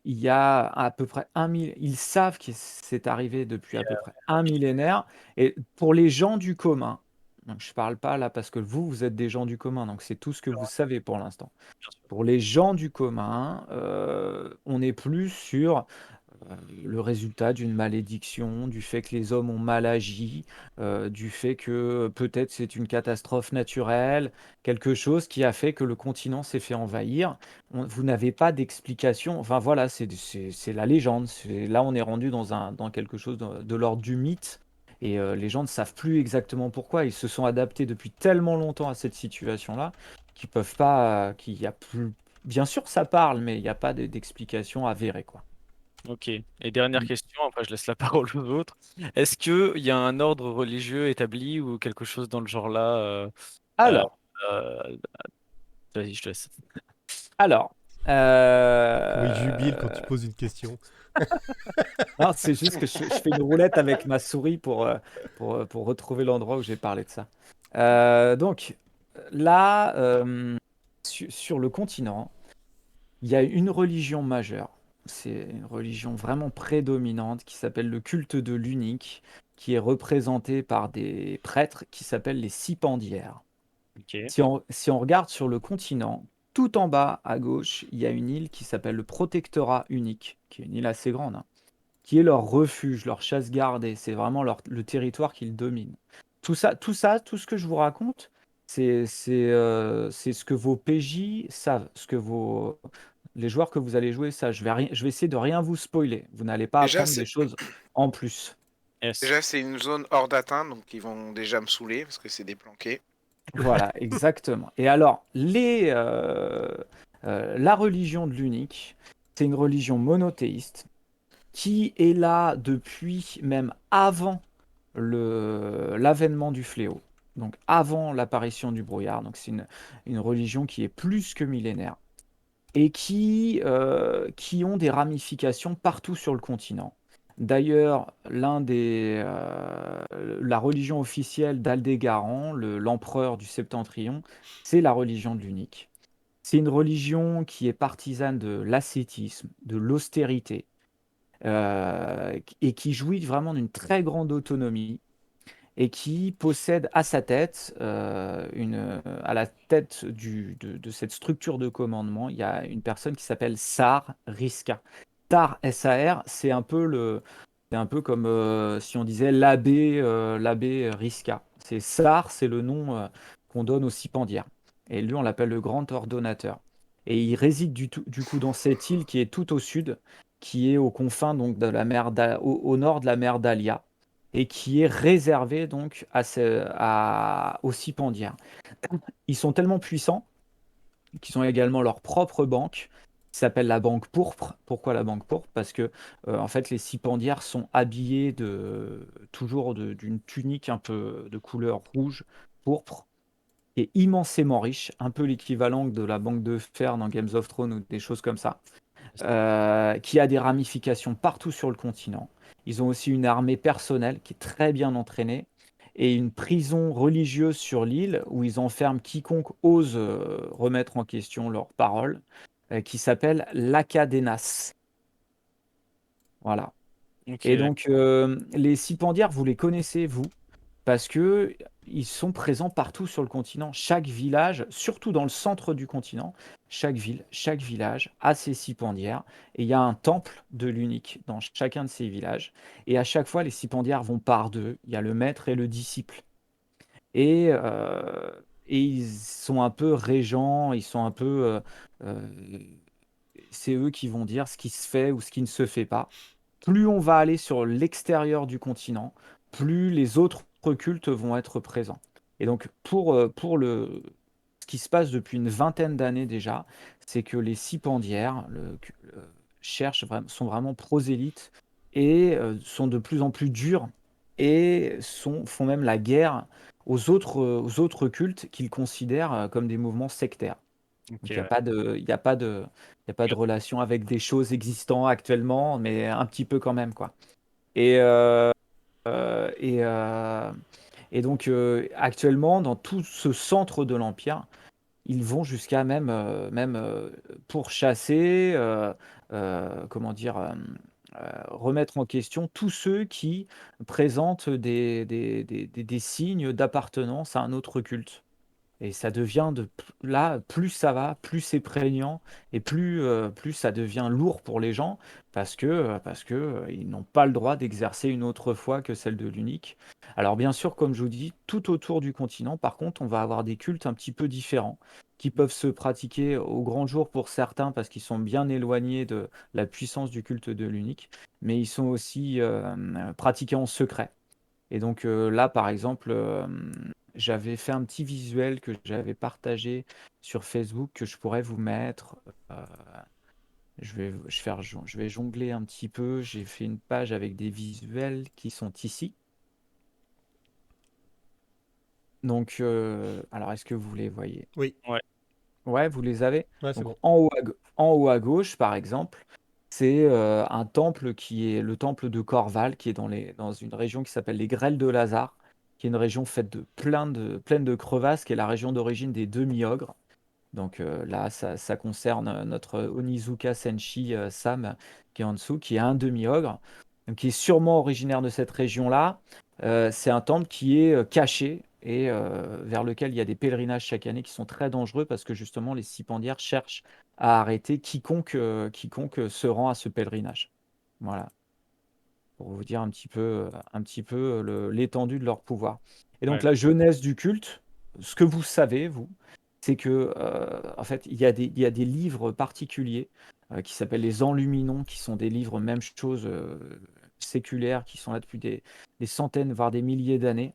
il y a à peu près ils savent que c'est arrivé depuis à peu près un millénaire, et pour les gens du commun, donc je parle pas là parce que vous êtes des gens du commun, donc c'est tout ce que vous savez pour l'instant. Bien sûr. Pour les gens du commun, on est plus sur le résultat d'une malédiction, du fait que les hommes ont mal agi, du fait que peut-être c'est une catastrophe naturelle, quelque chose qui a fait que le continent s'est fait envahir. Vous n'avez pas d'explication. Enfin voilà, c'est la légende. Là, on est rendu dans quelque chose de l'ordre du mythe. Et les gens ne savent plus exactement pourquoi. Ils se sont adaptés depuis tellement longtemps à cette situation-là qu'ils peuvent pas, qu'il y a plus. Bien sûr, ça parle, mais il n'y a pas d'explication avérée, quoi. Ok. Et dernière question, après je laisse la parole aux autres. Est-ce qu'il y a un ordre religieux établi ou quelque chose dans le genre là euh, Alors, euh, vas-y, je te laisse. alors, Comment il jubile quand tu euh, poses une question. non, c'est juste que je fais une roulette avec ma souris pour retrouver l'endroit où j'ai parlé de ça. Donc, là, sur le continent, il y a une religion majeure. C'est une religion vraiment prédominante qui s'appelle le culte de l'unique, qui est représenté par des prêtres qui s'appellent les Cipendières. Ok. Si on regarde sur le continent, tout en bas à gauche, il y a une île qui s'appelle le Protectorat unique, qui est une île assez grande, hein, qui est leur refuge, leur chasse gardée. C'est vraiment le territoire qu'ils dominent. Tout ce que je vous raconte, c'est ce que vos PJ savent, ce que les joueurs que vous allez jouer savent. Je vais essayer de rien vous spoiler. Vous n'allez pas Déjà, apprendre des c'est choses en plus. Yes. déjà, c'est une zone hors d'atteinte, donc ils vont déjà me saouler parce que c'est des planqués. Voilà, exactement. Et alors, la religion de l'unique, c'est une religion monothéiste qui est là depuis même avant l'avènement du fléau, donc avant l'apparition du brouillard. Donc c'est une religion qui est plus que millénaire et qui ont des ramifications partout sur le continent. D'ailleurs, la religion officielle d'Aldégaran, l'empereur du Septentrion, c'est la religion de l'unique. C'est une religion qui est partisane de l'ascétisme, de l'austérité, et qui jouit vraiment d'une très grande autonomie et qui possède à sa tête, à la tête de cette structure de commandement, il y a une personne qui s'appelle Sar Riska. Sar, S-A-R, c'est un peu comme si on disait l'abbé Riska. C'est Sar, c'est le nom qu'on donne aux Cipandières. Et lui, on l'appelle le grand ordonnateur. Et il réside du coup dans cette île qui est tout au sud, qui est aux confins donc de la mer au nord de la mer d'Alia et qui est réservé donc aux Cipandières. Ils sont tellement puissants qu'ils ont également leur propre banque qui s'appelle la Banque Pourpre. Pourquoi la Banque Pourpre? Parce que en fait les Cipandières sont habillés toujours d'une tunique un peu de couleur rouge, pourpre, qui est immensément riche, un peu l'équivalent de la Banque de Fer dans Games of Thrones ou des choses comme ça, qui a des ramifications partout sur le continent. Ils ont aussi une armée personnelle qui est très bien entraînée et une prison religieuse sur l'île où ils enferment quiconque ose remettre en question leurs paroles, qui s'appelle l'Acadenas. Voilà. Ok, Et d'accord. donc, les Cipandières, vous les connaissez, vous, parce que ils sont présents partout sur le continent. Chaque village, surtout dans le centre du continent, chaque ville, chaque village a ses cipandières. Et il y a un temple de l'unique dans chacun de ces villages. Et à chaque fois, les cipandières vont par deux. Il y a le maître et le disciple. Et, euh, et ils sont un peu régents, ils sont un peu... c'est eux qui vont dire ce qui se fait ou ce qui ne se fait pas. Plus on va aller sur l'extérieur du continent, plus les autres cultes vont être présents. Et donc, ce qui se passe depuis une vingtaine d'années déjà, c'est que les cipandières sont vraiment prosélytes et sont de plus en plus durs et font même la guerre aux autres cultes qu'ils considèrent comme des mouvements sectaires. Ok, Donc ouais. il y a pas de, il y a pas de relation avec des choses existantes actuellement, mais un petit peu quand même, quoi. Et, euh, euh, et, euh, et donc actuellement, dans tout ce centre de l'Empire, ils vont jusqu'à même pourchasser, comment dire, remettre en question tous ceux qui présentent des signes d'appartenance à un autre culte. Et ça devient là, plus ça va, plus c'est prégnant et plus ça devient lourd pour les gens parce que ils n'ont pas le droit d'exercer une autre foi que celle de l'unique. Alors bien sûr, comme je vous dis, tout autour du continent, par contre, on va avoir des cultes un petit peu différents qui peuvent se pratiquer au grand jour pour certains parce qu'ils sont bien éloignés de la puissance du culte de l'unique, mais ils sont aussi pratiqués en secret. Et donc là, par exemple, j'avais fait un petit visuel que j'avais partagé sur Facebook que je pourrais vous mettre. Euh, je vais jongler un petit peu. J'ai fait une page avec des visuels qui sont ici. Donc, alors, est-ce que vous les voyez? Oui, Ouais. Ouais, vous les avez. ouais, c'est Donc, bon. en haut à gauche, par exemple, c'est un temple qui est le temple de Corval, qui est dans une région qui s'appelle les Grêles de Lazare, qui est une région faite de pleine de crevasses, qui est la région d'origine des demi-ogres. Donc là, ça concerne notre Onizuka Senshi Sam, qui est en dessous, qui est un demi-ogre, donc qui est sûrement originaire de cette région-là. C'est un temple qui est caché et vers lequel il y a des pèlerinages chaque année qui sont très dangereux parce que justement les cipandières cherchent à arrêter quiconque se rend à ce pèlerinage. Voilà, pour vous dire un petit peu l'étendue de leur pouvoir. Et donc Ouais. la jeunesse du culte, ce que vous savez, vous, c'est que en fait, il y a des livres particuliers qui s'appellent les Enluminons, qui sont des livres, même chose, séculaires, qui sont là depuis des centaines, voire des milliers d'années,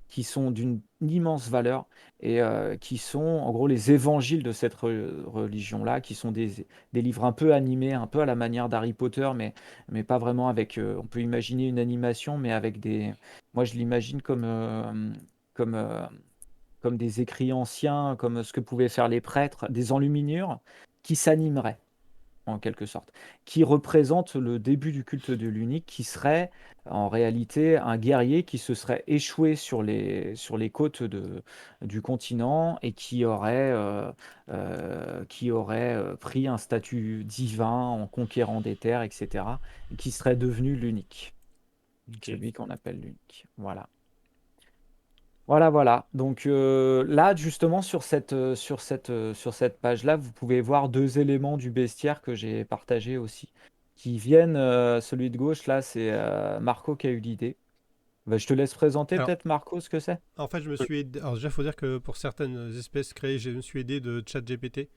qui sont d'une immense valeur et qui sont en gros les évangiles de cette religion-là, qui sont des livres un peu animés, un peu à la manière d'Harry Potter, mais pas vraiment avec. On peut imaginer une animation, mais avec des. Moi, je l'imagine comme, euh, comme des écrits anciens, comme ce que pouvaient faire les prêtres, des enluminures qui s'animeraient en quelque sorte, qui représentent le début du culte de l'unique, qui serait en réalité un guerrier qui se serait échoué sur les côtes du continent et qui aurait pris un statut divin en conquérant des terres, etc., et qui serait devenu l'unique, Ok. celui qu'on appelle l'unique. Voilà. Voilà, voilà. Donc là, justement, sur cette page-là, vous pouvez voir deux éléments du bestiaire que j'ai partagé aussi, qui viennent, celui de gauche, là, c'est Marco qui a eu l'idée. Bah, je te laisse présenter Alors, peut-être, Marco, ce que c'est. en fait, je me suis aidé. Alors, déjà, il faut dire que pour certaines espèces créées, je me suis aidé de ChatGPT.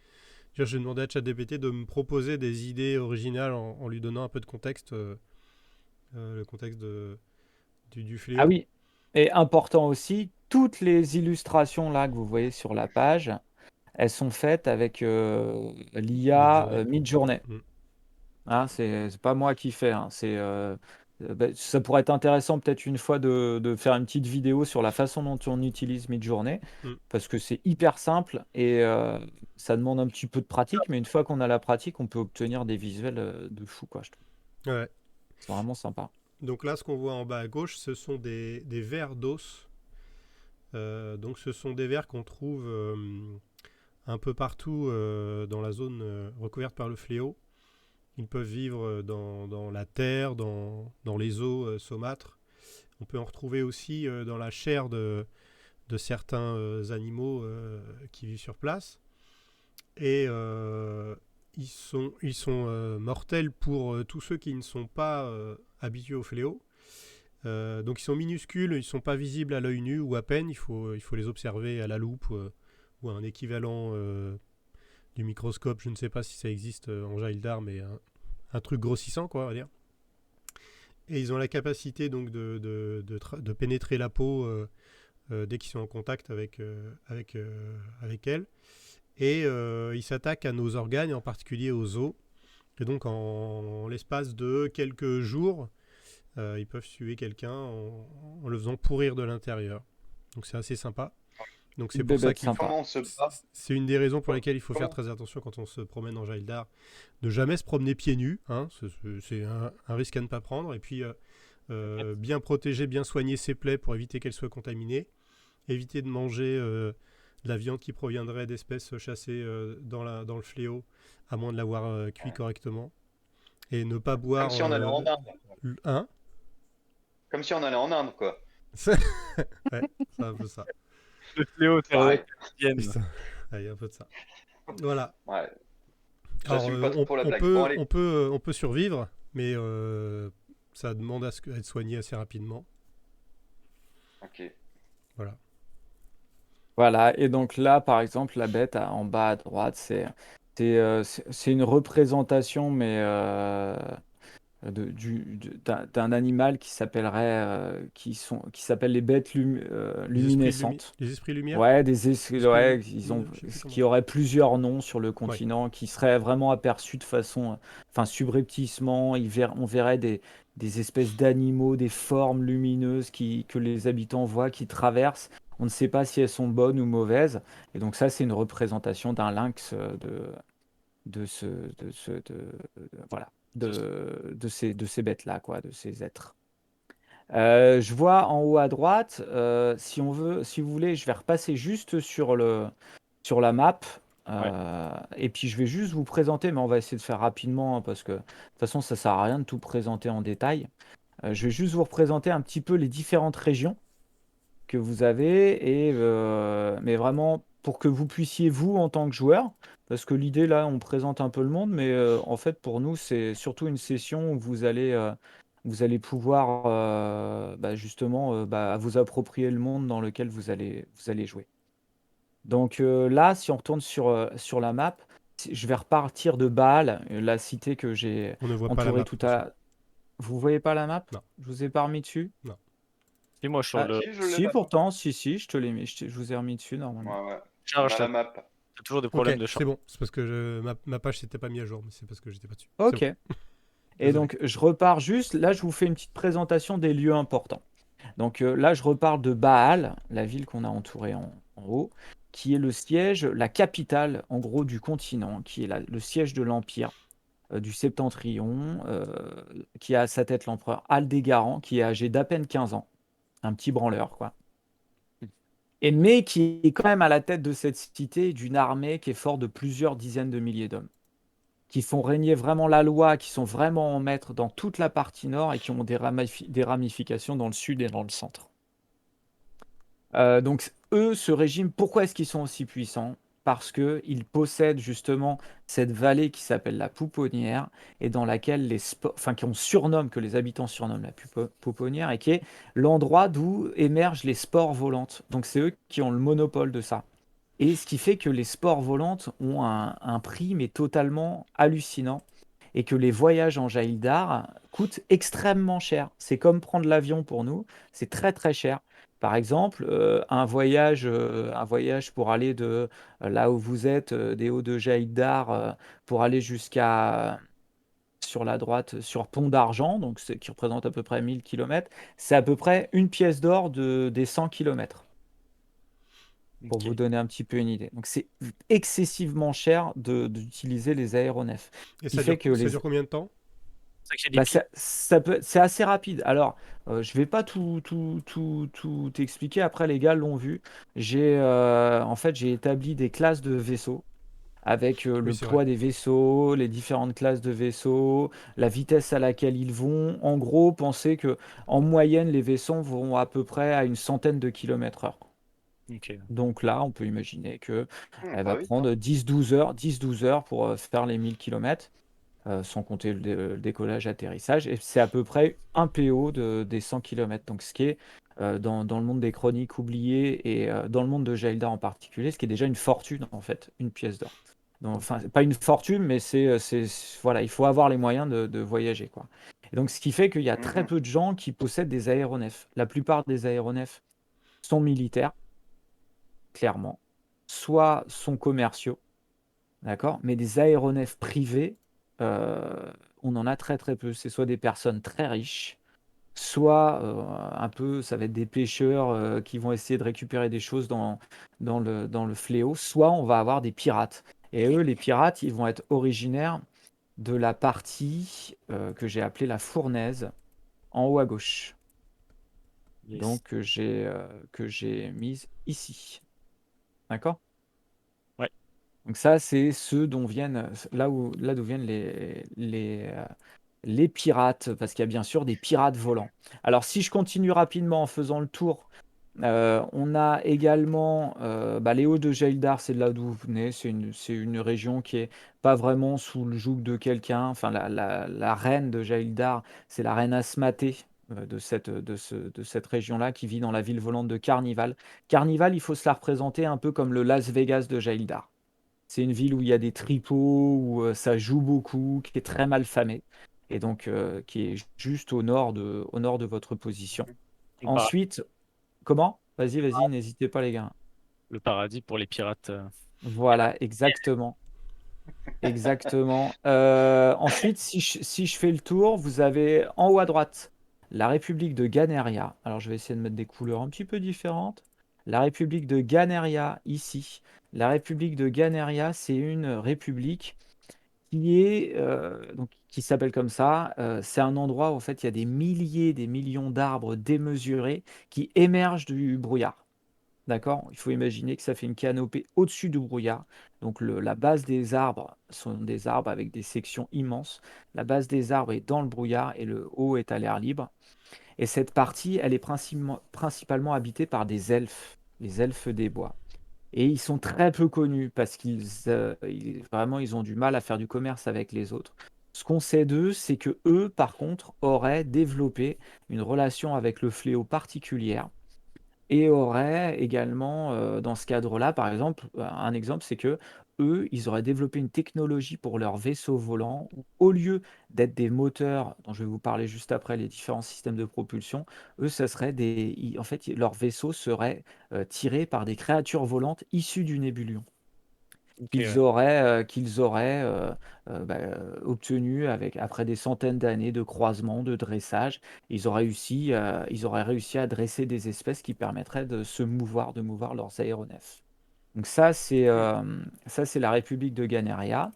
J'ai demandé à ChatGPT de me proposer des idées originales en lui donnant un peu de contexte, le contexte du Ah fléau. oui, et important aussi, toutes les illustrations là que vous voyez sur la page, elles sont faites avec l'IA Mid-journée. Midjourney. Mm. Hein, c'est pas moi qui fais. Hein, bah, ça pourrait être intéressant peut-être une fois de faire une petite vidéo sur la façon dont on utilise Midjourney, Mm. parce que c'est hyper simple et ça demande un petit peu de pratique, mais une fois qu'on a la pratique, on peut obtenir des visuels de fou, quoi, je trouve. Ouais. C'est vraiment sympa. Donc là, ce qu'on voit en bas à gauche, ce sont des vers d'os. Donc ce sont des vers qu'on trouve un peu partout dans la zone recouverte par le fléau. Ils peuvent vivre dans la terre, dans les eaux saumâtres. On peut en retrouver aussi dans la chair de certains animaux qui vivent sur place. Et ils sont mortels pour tous ceux qui ne sont pas habitués au fléau. Donc ils sont minuscules, ils ne sont pas visibles à l'œil nu ou à peine, il faut les observer à la loupe ou à un équivalent du microscope, je ne sais pas si ça existe en Jaildar, mais un truc grossissant, quoi, on va dire. Et ils ont la capacité donc de pénétrer la peau dès qu'ils sont en contact avec elle. Et ils s'attaquent à nos organes, en particulier aux os. Et donc en l'espace de quelques jours, ils peuvent tuer quelqu'un en le faisant pourrir de l'intérieur. Donc c'est assez sympa. Donc c'est pour ça Bébête qu'il faut... sympa. Comment on se bat? C'est une des raisons pour lesquelles il faut faire Comment? très attention quand on se promène en Jaildar, de jamais se promener pieds nus, hein, c'est un risque à ne pas prendre, et puis bien protéger, bien soigner ses plaies pour éviter qu'elles soient contaminées, éviter de manger de la viande qui proviendrait d'espèces chassées dans le fléau, à moins de l'avoir cuit correctement, et ne pas boire... Comme si on allait en Inde. Hein Comme si on allait en Inde, quoi. Ouais, c'est un peu ça. Le fléau Pareil. terrestre. Ça. Ouais, il y a un peu de ça. Voilà. Ouais. Alors, J'assume pas trop la blague. Bon, allez. on peut survivre, mais ça demande à être soigné assez rapidement. Ok. Voilà. Voilà, et donc là, par exemple, la bête en bas à droite, c'est une représentation, mais d'un animal qui s'appellerait, qui s'appelle les bêtes luminescentes. Les esprits lumière. Ouais, Esprits ouais, je sais plus qui comment. auraient plusieurs noms sur le Ouais. continent, qui seraient vraiment aperçus de façon, enfin, subrepticement. On verrait des espèces d'animaux, des formes lumineuses que les habitants voient, qui traversent. On ne sait pas si elles sont bonnes ou mauvaises. Et donc ça, c'est une représentation d'un lynx voilà, de ces bêtes-là, quoi, de ces êtres. Je vois en haut à droite, si vous voulez, je vais repasser juste sur la map. Et puis je vais juste vous présenter, mais on va essayer de faire rapidement, hein, parce que de toute façon ça sert à rien de tout présenter en détail. Je vais juste vous représenter un petit peu les différentes régions que vous avez, mais vraiment pour que vous puissiez, vous, en tant que joueur, parce que l'idée là, on présente un peu le monde, mais en fait pour nous c'est surtout une session où vous allez pouvoir justement vous approprier le monde dans lequel vous allez jouer. Donc là, si on retourne sur la map, je vais repartir de Baal, la cité que j'ai On ne voit pas la entourée map. tout attention. à... Vous voyez pas la map? Non. Je vous ai pas remis dessus? Non. Et moi, sur le Si, je l'ai Si, là. pourtant, si, je te l'ai mis, je vous ai remis dessus normalement. Ouais. On charge, a la map. t'as toujours des Ok, problèmes de c'est charge. bon. C'est parce que ma page s'était pas mise à jour, mais c'est parce que j'étais pas dessus. C'est Ok. bon. Et Désolé. donc, je repars juste. Là, je vous fais une petite présentation des lieux importants. Donc là, je repars de Baal, la ville qu'on a entourée en haut, qui est le siège, la capitale, en gros, du continent, qui est le siège de l'Empire du Septentrion, qui a à sa tête l'empereur Aldégaran, qui est âgé d'à peine 15 ans. Un petit branleur, quoi. Mais qui est quand même à la tête de cette cité d'une armée qui est forte de plusieurs dizaines de milliers d'hommes, qui font régner vraiment la loi, qui sont vraiment en maître dans toute la partie nord et qui ont des ramifications dans le sud et dans le centre. Donc eux, ce régime, pourquoi est-ce qu'ils sont aussi puissants? Parce qu'ils possèdent justement cette vallée qui s'appelle la Pouponnière et dans laquelle que les habitants surnomment la Pouponnière et qui est l'endroit d'où émergent les spores volantes. Donc c'est eux qui ont le monopole de ça. Et ce qui fait que les spores volantes ont un prix mais totalement hallucinant et que les voyages en Jaildar coûtent extrêmement cher. C'est comme prendre l'avion pour nous, c'est très très cher. Par exemple, un voyage pour aller de là où vous êtes, des hauts de Jaildar, pour aller jusqu'à sur la droite, sur Pont d'Argent, donc qui représente à peu près 1000 km, c'est à peu près une pièce d'or des 100 km. Pour Ok. vous donner un petit peu une idée. Donc c'est excessivement cher d'utiliser les aéronefs. Et qui ça fait dure, que ça les- dure combien de temps? C'est ça que j'ai des pieds. c'est assez rapide. Alors, je vais pas tout expliquer. Après, les gars l'ont vu. En fait, j'ai établi des classes de vaisseaux avec le c'est poids vrai. des vaisseaux, les différentes classes de vaisseaux, la vitesse à laquelle ils vont. En gros, pensez que en moyenne, les vaisseaux vont à peu près à une centaine de kilomètres heure. Ok. Donc là, on peut imaginer qu'elle Pas va vite, hein. prendre 10-12 heures pour faire les 1000 km, sans compter le décollage, atterrissage. Et c'est à peu près un PO des 100 km. Donc ce qui est, dans le monde des chroniques oubliées et dans le monde de Jaildar en particulier, ce qui est déjà une fortune en fait, une pièce d'or. Donc, enfin, pas une fortune, mais voilà, il faut avoir les moyens de voyager, quoi. Et donc ce qui fait qu'il y a très Mhm. peu de gens qui possèdent des aéronefs. La plupart des aéronefs sont militaires, clairement, soit sont commerciaux, d'accord, mais des aéronefs privés, on en a très très peu. C'est soit des personnes très riches, soit un peu, ça va être des pêcheurs qui vont essayer de récupérer des choses dans le fléau, soit on va avoir des pirates. Et eux, les pirates, ils vont être originaires de la partie que j'ai appelée la fournaise, en haut à gauche, Yes. donc que j'ai mise ici. D'accord? Ouais. Donc ça, c'est ceux dont viennent, là d'où viennent les pirates, parce qu'il y a bien sûr des pirates volants. Alors si je continue rapidement en faisant le tour, on a également les Hauts de Jaildar, c'est de là d'où vous venez, c'est une région qui est pas vraiment sous le joug de quelqu'un. Enfin, la reine de Jaildar, c'est la reine Asmatée de cette région-là, qui vit dans la ville volante de Carnival. Carnival, il faut se la représenter un peu comme le Las Vegas de Jaildar. C'est une ville où il y a des tripots, où ça joue beaucoup, qui est très mal famée, et donc qui est juste au nord de votre position. Le, para- Ensuite, comment? Vas-y, n'hésitez pas les gars. le paradis pour les pirates. Voilà, exactement. Exactement. Ensuite, si je fais le tour, vous avez en haut à droite la République de Ganeria. Alors, je vais essayer de mettre des couleurs un petit peu différentes. La République de Ganeria, ici. La République de Ganeria, c'est une république qui s'appelle comme ça. C'est un endroit où en fait il y a des milliers, des millions d'arbres démesurés qui émergent du brouillard. D'accord? Il faut imaginer que ça fait une canopée au-dessus du brouillard. Donc la base des arbres sont des arbres avec des sections immenses. La base des arbres est dans le brouillard et le haut est à l'air libre. Et cette partie, elle est principalement habitée par des elfes, les elfes des bois. Et ils sont très peu connus parce vraiment, ils ont du mal à faire du commerce avec les autres. Ce qu'on sait d'eux, c'est que eux, par contre, auraient développé une relation avec le fléau particulière et auraient également, dans ce cadre-là, par exemple, un exemple, c'est que eux, ils auraient développé une technologie pour leurs vaisseaux volants où, au lieu d'être des moteurs, dont je vais vous parler juste après, les différents systèmes de propulsion, eux, ça serait en fait, leurs vaisseaux seraient tirés par des créatures volantes issues du nébulion Ok, qu'ils ouais. auraient obtenu après des centaines d'années de croisement, de dressage. Ils auraient réussi à dresser des espèces qui permettraient de mouvoir leurs aéronefs. Donc ça c'est la République de Ganeria.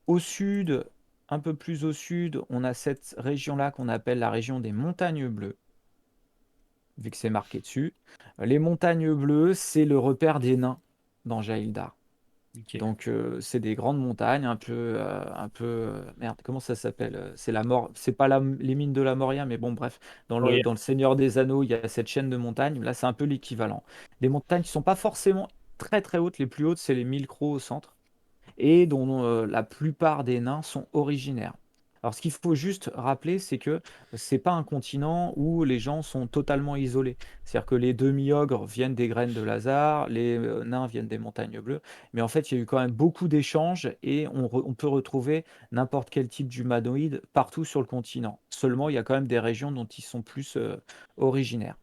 Au sud, un peu plus au sud, on a cette région-là qu'on appelle la région des Montagnes Bleues, vu que c'est marqué dessus. Les Montagnes Bleues, c'est le repère des nains dans Jaildar. Ok. Donc, c'est des grandes montagnes, merde, comment ça s'appelle? C'est la mort, c'est pas les mines de la Moria, mais bon, bref, dans le, Oui. dans le Seigneur des Anneaux, il y a cette chaîne de montagnes. Là, c'est un peu l'équivalent. Des montagnes qui sont pas forcément très très hautes. Les plus hautes, c'est les 1000 Crocs au centre, et dont la plupart des nains sont originaires. Alors, ce qu'il faut juste rappeler, c'est que c'est pas un continent où les gens sont totalement isolés. C'est-à-dire que les demi-ogres viennent des graines de Lazare, les nains viennent des montagnes bleues, mais en fait, il y a eu quand même beaucoup d'échanges et on peut retrouver n'importe quel type d'humanoïde partout sur le continent. Seulement, il y a quand même des régions dont ils sont plus originaires.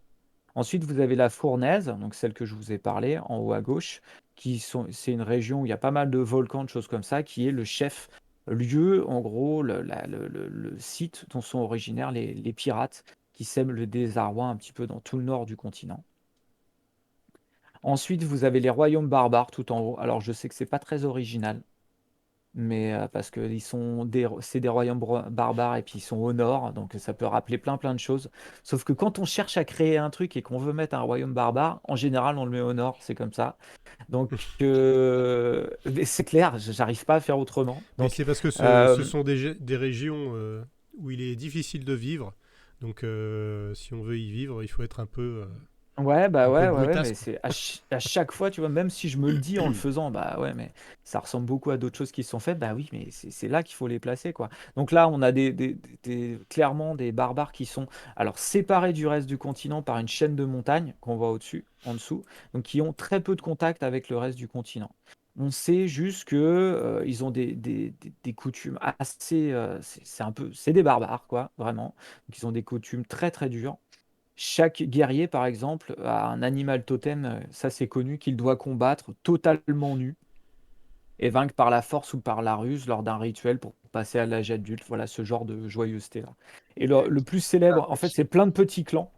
Ensuite, vous avez la Fournaise, donc celle que je vous ai parlé, en haut à gauche, c'est une région où il y a pas mal de volcans, de choses comme ça, qui est le chef lieu, en gros, le site dont sont originaires les pirates qui sèment le désarroi un petit peu dans tout le nord du continent. Ensuite, vous avez les royaumes barbares tout en haut. Alors, je sais que c'est pas très original, mais parce que c'est des royaumes barbares et puis ils sont au nord, donc ça peut rappeler plein plein de choses. Sauf que quand on cherche à créer un truc et qu'on veut mettre un royaume barbare, en général on le met au nord, c'est comme ça. Donc mais c'est clair, j'arrive pas à faire autrement. Mais Donc c'est parce que ce euh, sont des régions où il est difficile de vivre. Donc, si on veut y vivre, il faut être un peu Ouais, bah, Un peu ouais, le ouais, ouais, mais brutasme. c'est à chaque fois, tu vois? Même si je me le dis en le faisant, bah, ouais, mais ça ressemble beaucoup à d'autres choses qui se sont faites. Bah, oui, mais c'est là qu'il faut les placer, quoi. Donc là, on a clairement des barbares qui sont alors séparés du reste du continent par une chaîne de montagnes qu'on voit au-dessus, en dessous, donc qui ont très peu de contact avec le reste du continent. On sait juste que, ils ont des coutumes assez, c'est un peu c'est des barbares, quoi, vraiment. Donc ils ont des coutumes très, très dures. Chaque guerrier, par exemple, a un animal totem, ça c'est connu, qu'il doit combattre totalement nu et vaincre par la force ou par la ruse lors d'un rituel pour passer à l'âge adulte. Voilà ce genre de joyeuseté-là. Et le plus Ah, célèbre, en fait, ok. c'est plein de petits clans.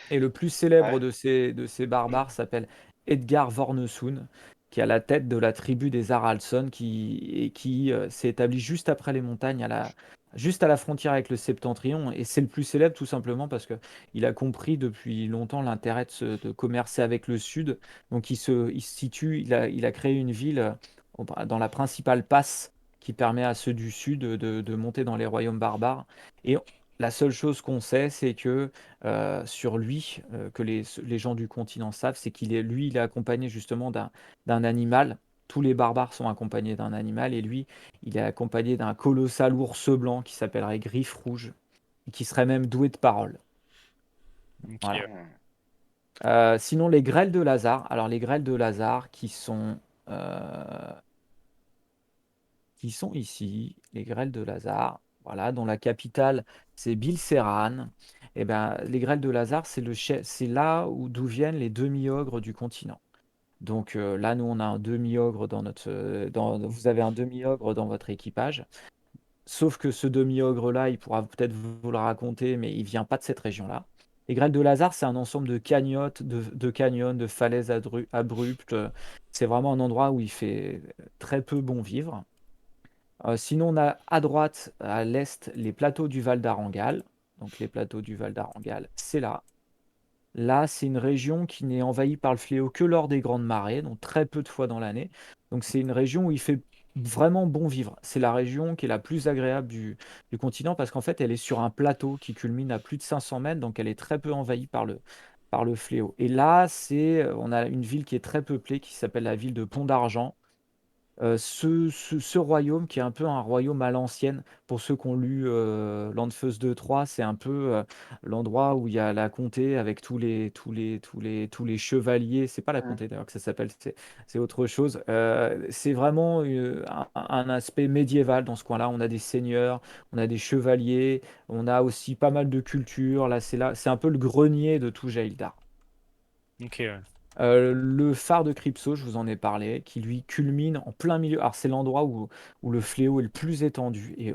Et le plus célèbre Ouais. de ces barbares s'appelle Edgar Vornesoun, qui est à la tête de la tribu des Haraldson, qui s'est établi juste après les montagnes, juste à la frontière avec le Septentrion. Et c'est le plus célèbre tout simplement parce qu'il a compris depuis longtemps l'intérêt de commercer avec le Sud. Donc il se situe, il a créé une ville dans la principale passe qui permet à ceux du Sud de monter dans les royaumes barbares. Et la seule chose qu'on sait, c'est que sur lui, que les gens du continent savent, c'est il est accompagné justement d'un animal. Tous les barbares sont accompagnés d'un animal et lui, il est accompagné d'un colossal ours blanc qui s'appellerait Griffe Rouge, et qui serait même doué de parole. Ok, Voilà. ouais. Hmm. Sinon, les grêles de Lazare. Alors, les grêles de Lazare euh, qui sont ici, les grêles de Lazare, voilà, dont la capitale c'est Bilserane. Et ben, les grêles de Lazare, c'est là d'où viennent les demi-ogres du continent. Donc là, nous, on a un demi-ogre vous avez un demi-ogre dans votre équipage. Sauf que ce demi-ogre-là, il pourra peut-être vous le raconter, mais il vient pas de cette région-là. Les grêles de Lazare, c'est un ensemble de cagnottes, de canyons, de falaises abruptes. C'est vraiment un endroit où il fait très peu bon vivre. Sinon, on a à droite, à l'est, les plateaux du Val d'Arangal. Donc, les plateaux du Val d'Arangal, c'est là. Là, c'est une région qui n'est envahie par le fléau que lors des grandes marées, donc très peu de fois dans l'année. Donc, c'est une région où il fait vraiment bon vivre. C'est la région qui est la plus agréable du continent parce qu'en fait, elle est sur un plateau qui culmine à plus de 500 mètres, donc elle est très peu envahie par le fléau. Et là, on a une ville qui est très peuplée qui s'appelle la ville de Pont d'Argent. Ce royaume qui est un peu un royaume à l'ancienne, pour ceux qui ont lu Landfeus 2-3, c'est un peu l'endroit où il y a la comté avec tous les chevaliers. C'est pas la Hmm. comté d'ailleurs que ça s'appelle, c'est autre chose. C'est vraiment un aspect médiéval dans ce coin-là. On a des seigneurs, on a des chevaliers, on a aussi pas mal de culture. Là, c'est un peu le grenier de tout Jaildar. Ok, ouais. Le phare de Crypso, je vous en ai parlé, qui lui culmine en plein milieu. Alors, c'est l'endroit où le fléau est le plus étendu. Et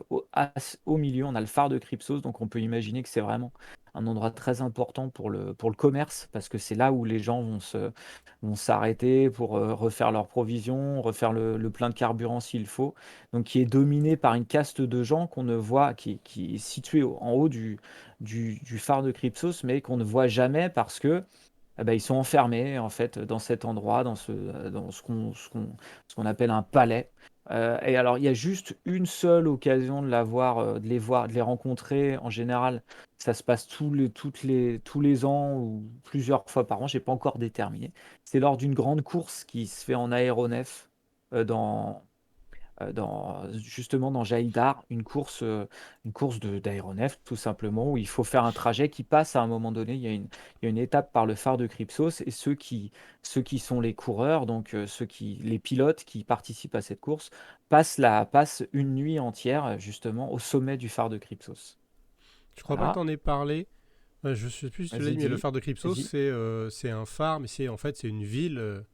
au milieu, on a le phare de Crypsos. Donc, on peut imaginer que c'est vraiment un endroit très important pour le commerce, parce que c'est là où les gens vont s'arrêter pour refaire leurs provisions, refaire le plein de carburant s'il faut. Donc, qui est dominé par une caste de gens qu'on ne voit, qui est située en haut du phare de Crypsos, mais qu'on ne voit jamais parce que ah bah, ils sont enfermés en fait dans cet endroit, dans ce qu'on appelle un palais. Et alors, il y a juste une seule occasion de de les voir, de les rencontrer. En général, ça se passe tous les ans ou plusieurs fois par an. J'ai pas encore déterminé. C'est lors d'une grande course qui se fait en aéronef dans justement dans Jaildar, une course d'aéronef tout simplement, où il faut faire un trajet qui passe à un moment donné. Il y a une étape par le phare de Crypsos et ceux qui sont les coureurs, donc les pilotes qui participent à cette course, passent une nuit entière justement au sommet du phare de Crypsos. Je crois pas que Voilà, t'en aies parlé. Je sais plus si tu l'as vas-y, dit, mais le phare de Crypsos, vas-y. c'est un phare, mais en fait c'est une ville,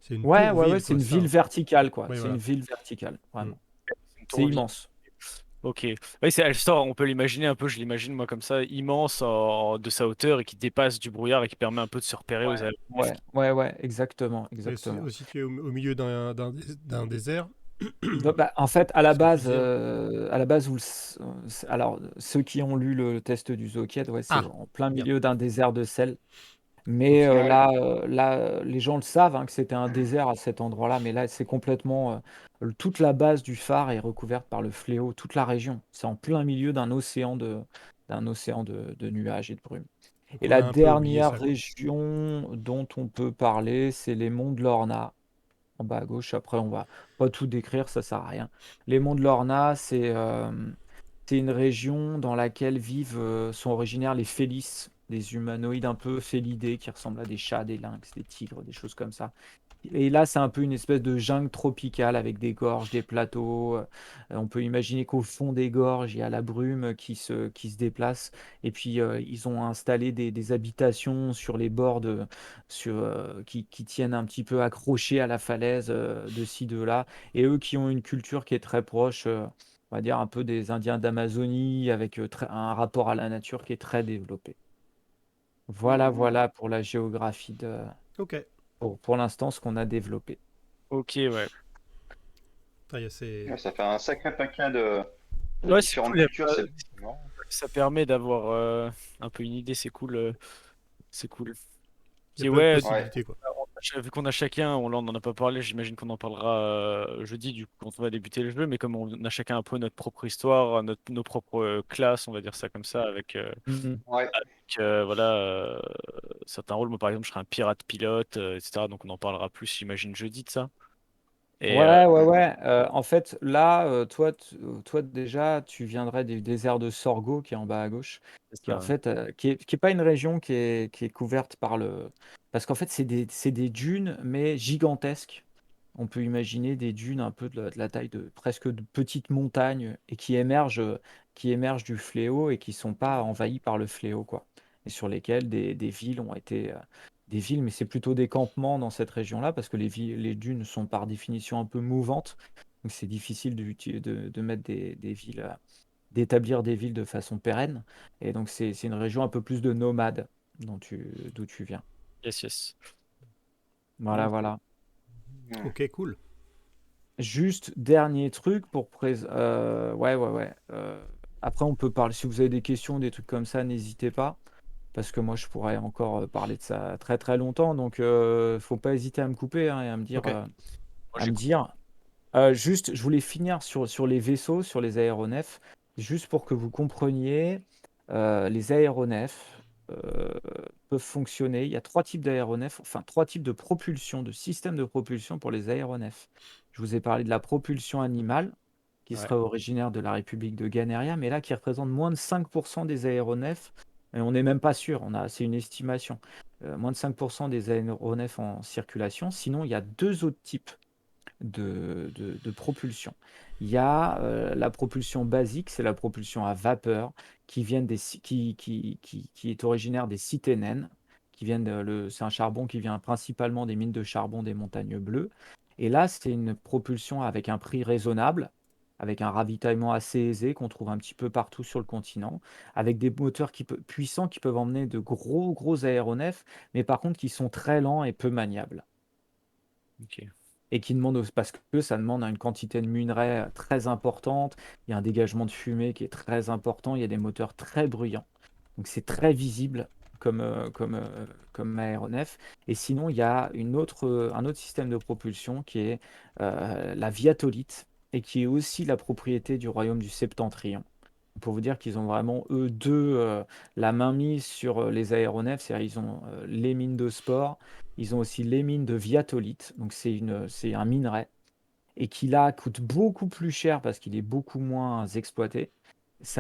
c'est une Ouais, tour ouais, ouais, ville c'est quoi, une c'est ça, ville hein. verticale, quoi. Oui C'est une voilà. ville verticale, Mm. vraiment. C'est une C'est tour vide. immense. Ok. Oui, elle sort, on peut l'imaginer un peu, je l'imagine moi comme ça, immense de sa hauteur et qui dépasse du brouillard et qui permet un peu de se repérer aux Ouais, aéronefs. ouais, ouais, ouais, exactement, Et exactement. aussi tu es au milieu d'un désert, Bah, en fait, parce que tu disais. à la base, alors ceux qui ont lu le test du Zokiet, ouais, c'est Ah, en plein bien. milieu d'un désert de sel. Mais Ok. Ah oui. les gens le savent hein, que c'était un désert à cet endroit-là. Mais là, c'est complètement toute la base du phare est recouverte par le fléau, toute la région. C'est en plein milieu d'un océan de nuages et de brumes. Et On a la un peu oublié dernière ça, quoi. région dont on peut parler, c'est les monts de Lorna, en bas à gauche. Après, on va pas tout décrire, ça sert à rien. Les monts de Lorna, c'est une région dans laquelle sont originaires les Félis, des humanoïdes un peu félidés qui ressemblent à des chats, des lynx, des tigres, des choses comme ça. Et là, c'est un peu une espèce de jungle tropicale avec des gorges, des plateaux. On peut imaginer qu'au fond des gorges, il y a la brume qui se déplace. Et puis, ils ont installé des habitations sur les bords qui tiennent un petit peu accrochés à la falaise de ci, de là. Et eux qui ont une culture qui est très proche, on va dire un peu des Indiens d'Amazonie, avec un rapport à la nature qui est très développé. Voilà, Mhm. voilà pour la géographie Ok. pour l'instant, ce qu'on a développé. Ok, ouais. Ah, il y a ces... Ouais, ça fait un sacré paquet de Ouais, c'est différentes cool. cultures, c'est bon. Ça permet d'avoir un peu une idée, c'est cool. C'est cool. il y a Puis plein de ouais, Ouais, possibilités, quoi. vu qu'on a chacun, on n'en a pas parlé, j'imagine qu'on en parlera jeudi, du coup, quand on va débuter le jeu, mais comme on a chacun un peu notre propre histoire, nos propres classes, on va dire ça comme ça, Mhm. ouais. voilà, certains rôles. Moi, par exemple, je serai un pirate pilote, etc. Donc on en parlera plus, j'imagine, jeudi de ça. Et Ouais, ouais, Mhm. ouais. En fait, là, toi, déjà, tu viendrais du désert de Sorgho, qui est en bas à gauche, c'est qui est en ça. fait, qui est pas une région qui est couverte par le. Parce qu'en fait, c'est des dunes, mais gigantesques. On peut imaginer des dunes un peu de la taille de presque de petites montagnes et qui émergent du fléau et qui sont pas envahies par le fléau, quoi. Et sur lesquelles des villes ont été. Des villes, mais c'est plutôt des campements dans cette région-là, parce que les dunes sont par définition un peu mouvantes. Donc c'est difficile de mettre des villes, d'établir des villes de façon pérenne. Et donc c'est une région un peu plus de nomades d'où tu viens. Yes, yes. Voilà, Ok. voilà. Mhm. Ok, cool. Juste dernier truc ouais, ouais, ouais. Après, on peut parler. Si vous avez des questions, des trucs comme ça, n'hésitez pas. Parce que moi, je pourrais encore parler de ça très très longtemps. Donc, faut pas hésiter à me couper, hein, et à me dire. Ok. Moi, À me j'écoute. dire. Juste, je voulais finir sur les vaisseaux, sur les aéronefs, juste pour que vous compreniez, les aéronefs peuvent fonctionner. Il y a trois types d'aéronefs, enfin trois types de propulsion, de systèmes de propulsion pour les aéronefs. Je vous ai parlé de la propulsion animale, qui Ouais. serait originaire de la République de Ganeria, mais là qui représente moins de 5% des aéronefs, et on n'est même pas sûr, c'est une estimation. Moins de 5% des aéronefs en circulation. Sinon, il y a deux autres types de propulsion. Il y a la propulsion basique, c'est la propulsion à vapeur qui est originaire des Cyténènes, c'est un charbon qui vient principalement des mines de charbon des montagnes bleues. Et là, c'est une propulsion avec un prix raisonnable, avec un ravitaillement assez aisé qu'on trouve un petit peu partout sur le continent, avec des moteurs puissants qui peuvent emmener de gros, gros aéronefs, mais par contre qui sont très lents et peu maniables Ok. et qui demande parce que ça demande une quantité de minerais très importante. Il y a un dégagement de fumée qui est très important. Il y a des moteurs très bruyants. Donc c'est très visible comme aéronef. Et sinon, il y a un autre système de propulsion qui est la viatolite et qui est aussi la propriété du royaume du Septentrion. Pour vous dire qu'ils ont vraiment, eux deux, la main mise sur les aéronefs, c'est-à-dire ils ont les mines de sport, ils ont aussi les mines de viatolite, donc c'est un minerai, et qui là coûte beaucoup plus cher parce qu'il est beaucoup moins exploité.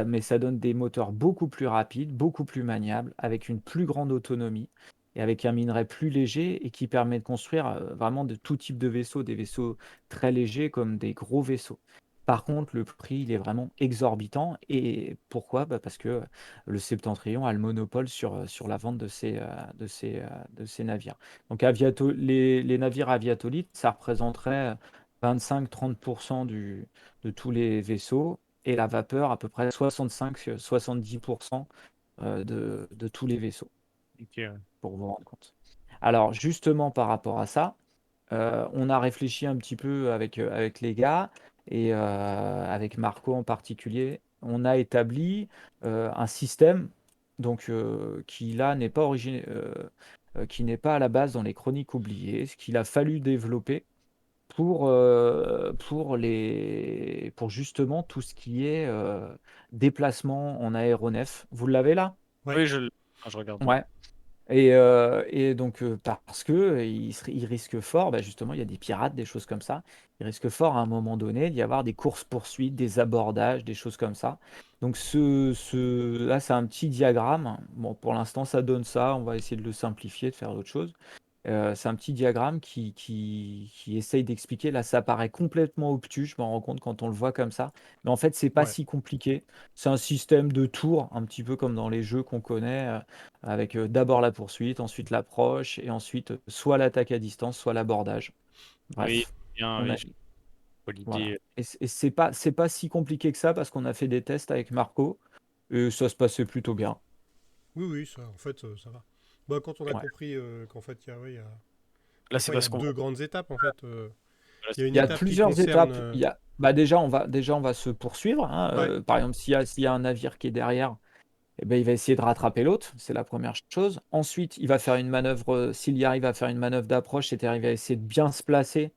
Mais ça donne des moteurs beaucoup plus rapides, beaucoup plus maniables, avec une plus grande autonomie et avec un minerai plus léger et qui permet de construire vraiment de tout type de vaisseaux, des vaisseaux très légers comme des gros vaisseaux. Par contre, le prix, il est vraiment exorbitant. Et pourquoi? Parce que le Septentrion a le monopole sur la vente de ces navires. Donc, les navires aviatolites, ça représenterait 25-30% de tous les vaisseaux, et la vapeur à peu près 65-70% de tous les vaisseaux, Ok, ouais. pour vous rendre compte. Alors justement par rapport à ça, on a réfléchi un petit peu avec les gars, et avec Marco en particulier. On a établi un système donc, qui là n'est pas qui n'est pas à la base dans les chroniques oubliées, ce qu'il a fallu développer pour justement tout ce qui est déplacement en aéronef. Vous l'avez là? Ouais. Oui, je l'ai. Ah, je regarde. Ouais. Et donc, parce que il risque fort, bah, justement, il y a des pirates, des choses comme ça. Il risque fort à un moment donné d'y avoir des courses-poursuites, des abordages, des choses comme ça. Donc, là, c'est un petit diagramme. Bon, pour l'instant, ça donne ça. On va essayer de le simplifier, de faire d'autres choses. C'est un petit diagramme qui essaye d'expliquer. Là, ça paraît complètement obtus, je m'en rends compte quand on le voit comme ça. Mais en fait, c'est pas Ouais. si compliqué. C'est un système de tours, un petit peu comme dans les jeux qu'on connaît, avec d'abord la poursuite, ensuite l'approche, et ensuite soit l'attaque à distance, soit l'abordage. Oui, Bref, bien, on oui, a, je vois voilà. l'idée. Et c'est pas si compliqué que ça parce qu'on a fait des tests avec Marco et ça se passait plutôt bien. Oui, oui, ça, en fait, ça va. Bah, quand on a Ouais. compris qu'en fait, Là, pour c'est moi, il y parce a qu'on. deux grandes étapes, en fait. Voilà, Il y a une Il y a étape qui plusieurs concerne... étapes. Déjà, on va se poursuivre, hein. Ouais, Par exemple, s'il y a un navire qui est derrière, eh ben, il va essayer de rattraper l'autre. C'est la première chose. Ensuite, il va faire une manœuvre, s'il y arrive à faire une manœuvre d'approche, c'est-à-dire il va essayer de bien se placer,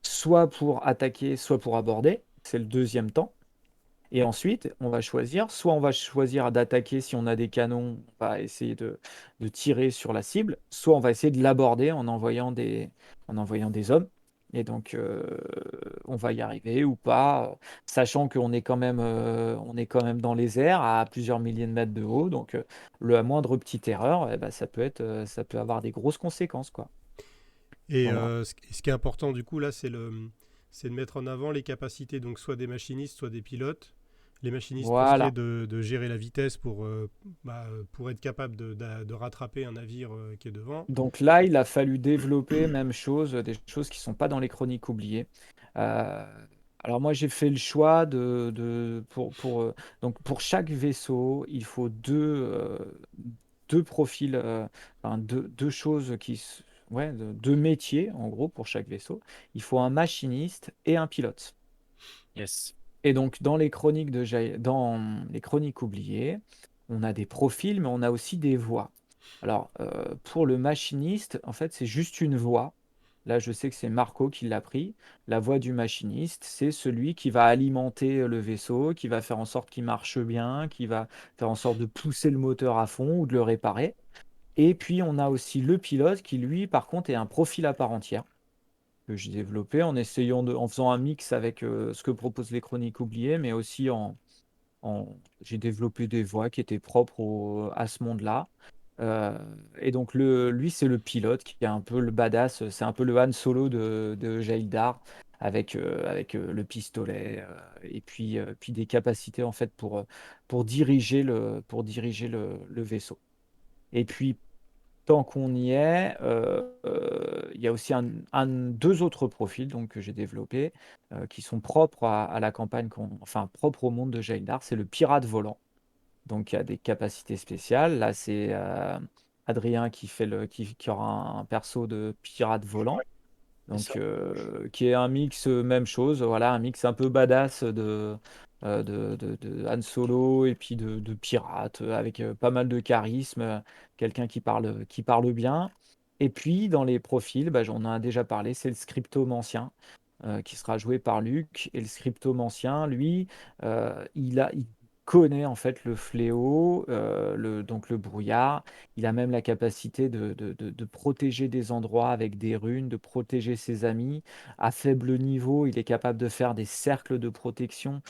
soit pour attaquer, soit pour aborder. C'est le deuxième temps. Et ensuite, soit on va choisir d'attaquer si on a des canons, on va essayer de tirer sur la cible, soit on va essayer de l'aborder en envoyant des hommes. Et donc, on va y arriver ou pas, sachant qu'on est quand même dans les airs à plusieurs milliers de mètres de haut. Donc, la moindre petite erreur, eh ben, ça peut avoir des grosses conséquences, quoi. et Voilà. ce qui est important, du coup, là, c'est de mettre en avant les capacités, donc soit des machinistes, soit des pilotes. Les machinistes pour ce qui est Voilà. de gérer la vitesse pour être capable de rattraper un navire qui est devant. Donc là, il a fallu développer, même chose, des choses qui ne sont pas dans les chroniques oubliées. Euh, alors moi, j'ai fait le choix donc pour chaque vaisseau, il faut deux profils, enfin, deux choses ouais, deux métiers, en gros, pour chaque vaisseau. Il faut un machiniste et un pilote. Yes. Et donc, dans les chroniques oubliées, on a des profils, mais on a aussi des voix. Alors, pour le machiniste, en fait, c'est juste une voix. Là, je sais que c'est Marco qui l'a pris. La voix du machiniste, c'est celui qui va alimenter le vaisseau, qui va faire en sorte qu'il marche bien, qui va faire en sorte de pousser le moteur à fond ou de le réparer. Et puis, on a aussi le pilote qui, lui, par contre, est un profil à part entière que j'ai développé en faisant un mix avec ce que proposent les chroniques oubliées, mais aussi j'ai développé des voix qui étaient propres à ce monde-là. Euh, et donc lui, c'est le pilote qui est un peu le badass, c'est un peu le Han Solo de Jaildar avec le pistolet et puis des capacités en fait pour diriger le vaisseau. Et puis tant qu'on y est, il y a aussi deux autres profils donc, que j'ai développés qui sont propres à la campagne, enfin propres au monde de Jaildar. C'est le pirate volant, donc il y a des capacités spéciales. Là, c'est Adrien qui aura un perso de pirate volant. C'est ça. Donc, qui est un mix, même chose, voilà, un mix un peu badass de Han Solo et puis de pirate, avec pas mal de charisme, quelqu'un qui parle bien. Et puis, dans les profils, bah, j'en ai déjà parlé, c'est le scriptomancien, qui sera joué par Luc. Et le scriptomancien, lui, il connaît en fait le fléau, donc le brouillard. Il a même la capacité de protéger des endroits avec des runes, de protéger ses amis. À faible niveau, il est capable de faire des cercles de protection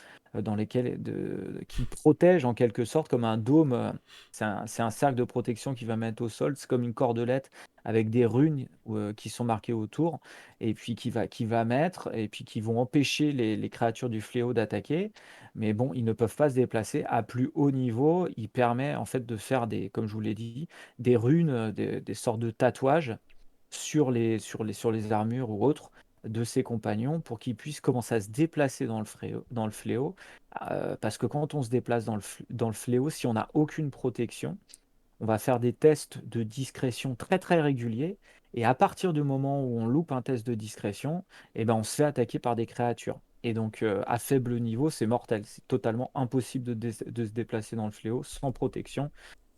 qui protègent en quelque sorte comme un dôme. C'est un cercle de protection qu'il va mettre au sol. C'est comme une cordelette avec des runes qui sont marquées autour et puis qui va mettre et puis qui vont empêcher les créatures du fléau d'attaquer. Mais bon, ils ne peuvent pas se déplacer à plus haut niveau. Il permet en fait de faire comme je vous l'ai dit, des runes, des sortes de tatouages sur les armures ou autres de ses compagnons pour qu'ils puissent commencer à se déplacer dans le fléau. Parce que quand on se déplace dans le fléau, si on n'a aucune protection, on va faire des tests de discrétion très très réguliers. Et à partir du moment où on loupe un test de discrétion, eh ben, on se fait attaquer par des créatures. Et donc, à faible niveau, c'est mortel. C'est totalement impossible de se déplacer dans le fléau sans protection.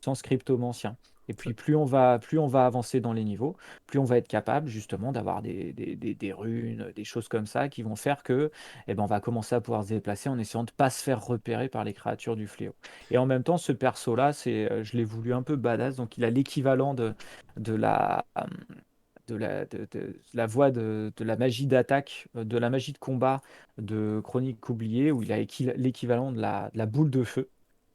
sans cryptomancien. Et puis plus on va avancer dans les niveaux, plus on va être capable justement d'avoir des runes, des choses comme ça qui vont faire que on va commencer à pouvoir se déplacer en essayant de ne pas se faire repérer par les créatures du fléau. Et en même temps, ce perso-là, je l'ai voulu un peu badass, donc il a l'équivalent de la, de la voie de la magie d'attaque, de la magie de combat de Chronique oubliée, où il a l'équivalent de la boule de feu.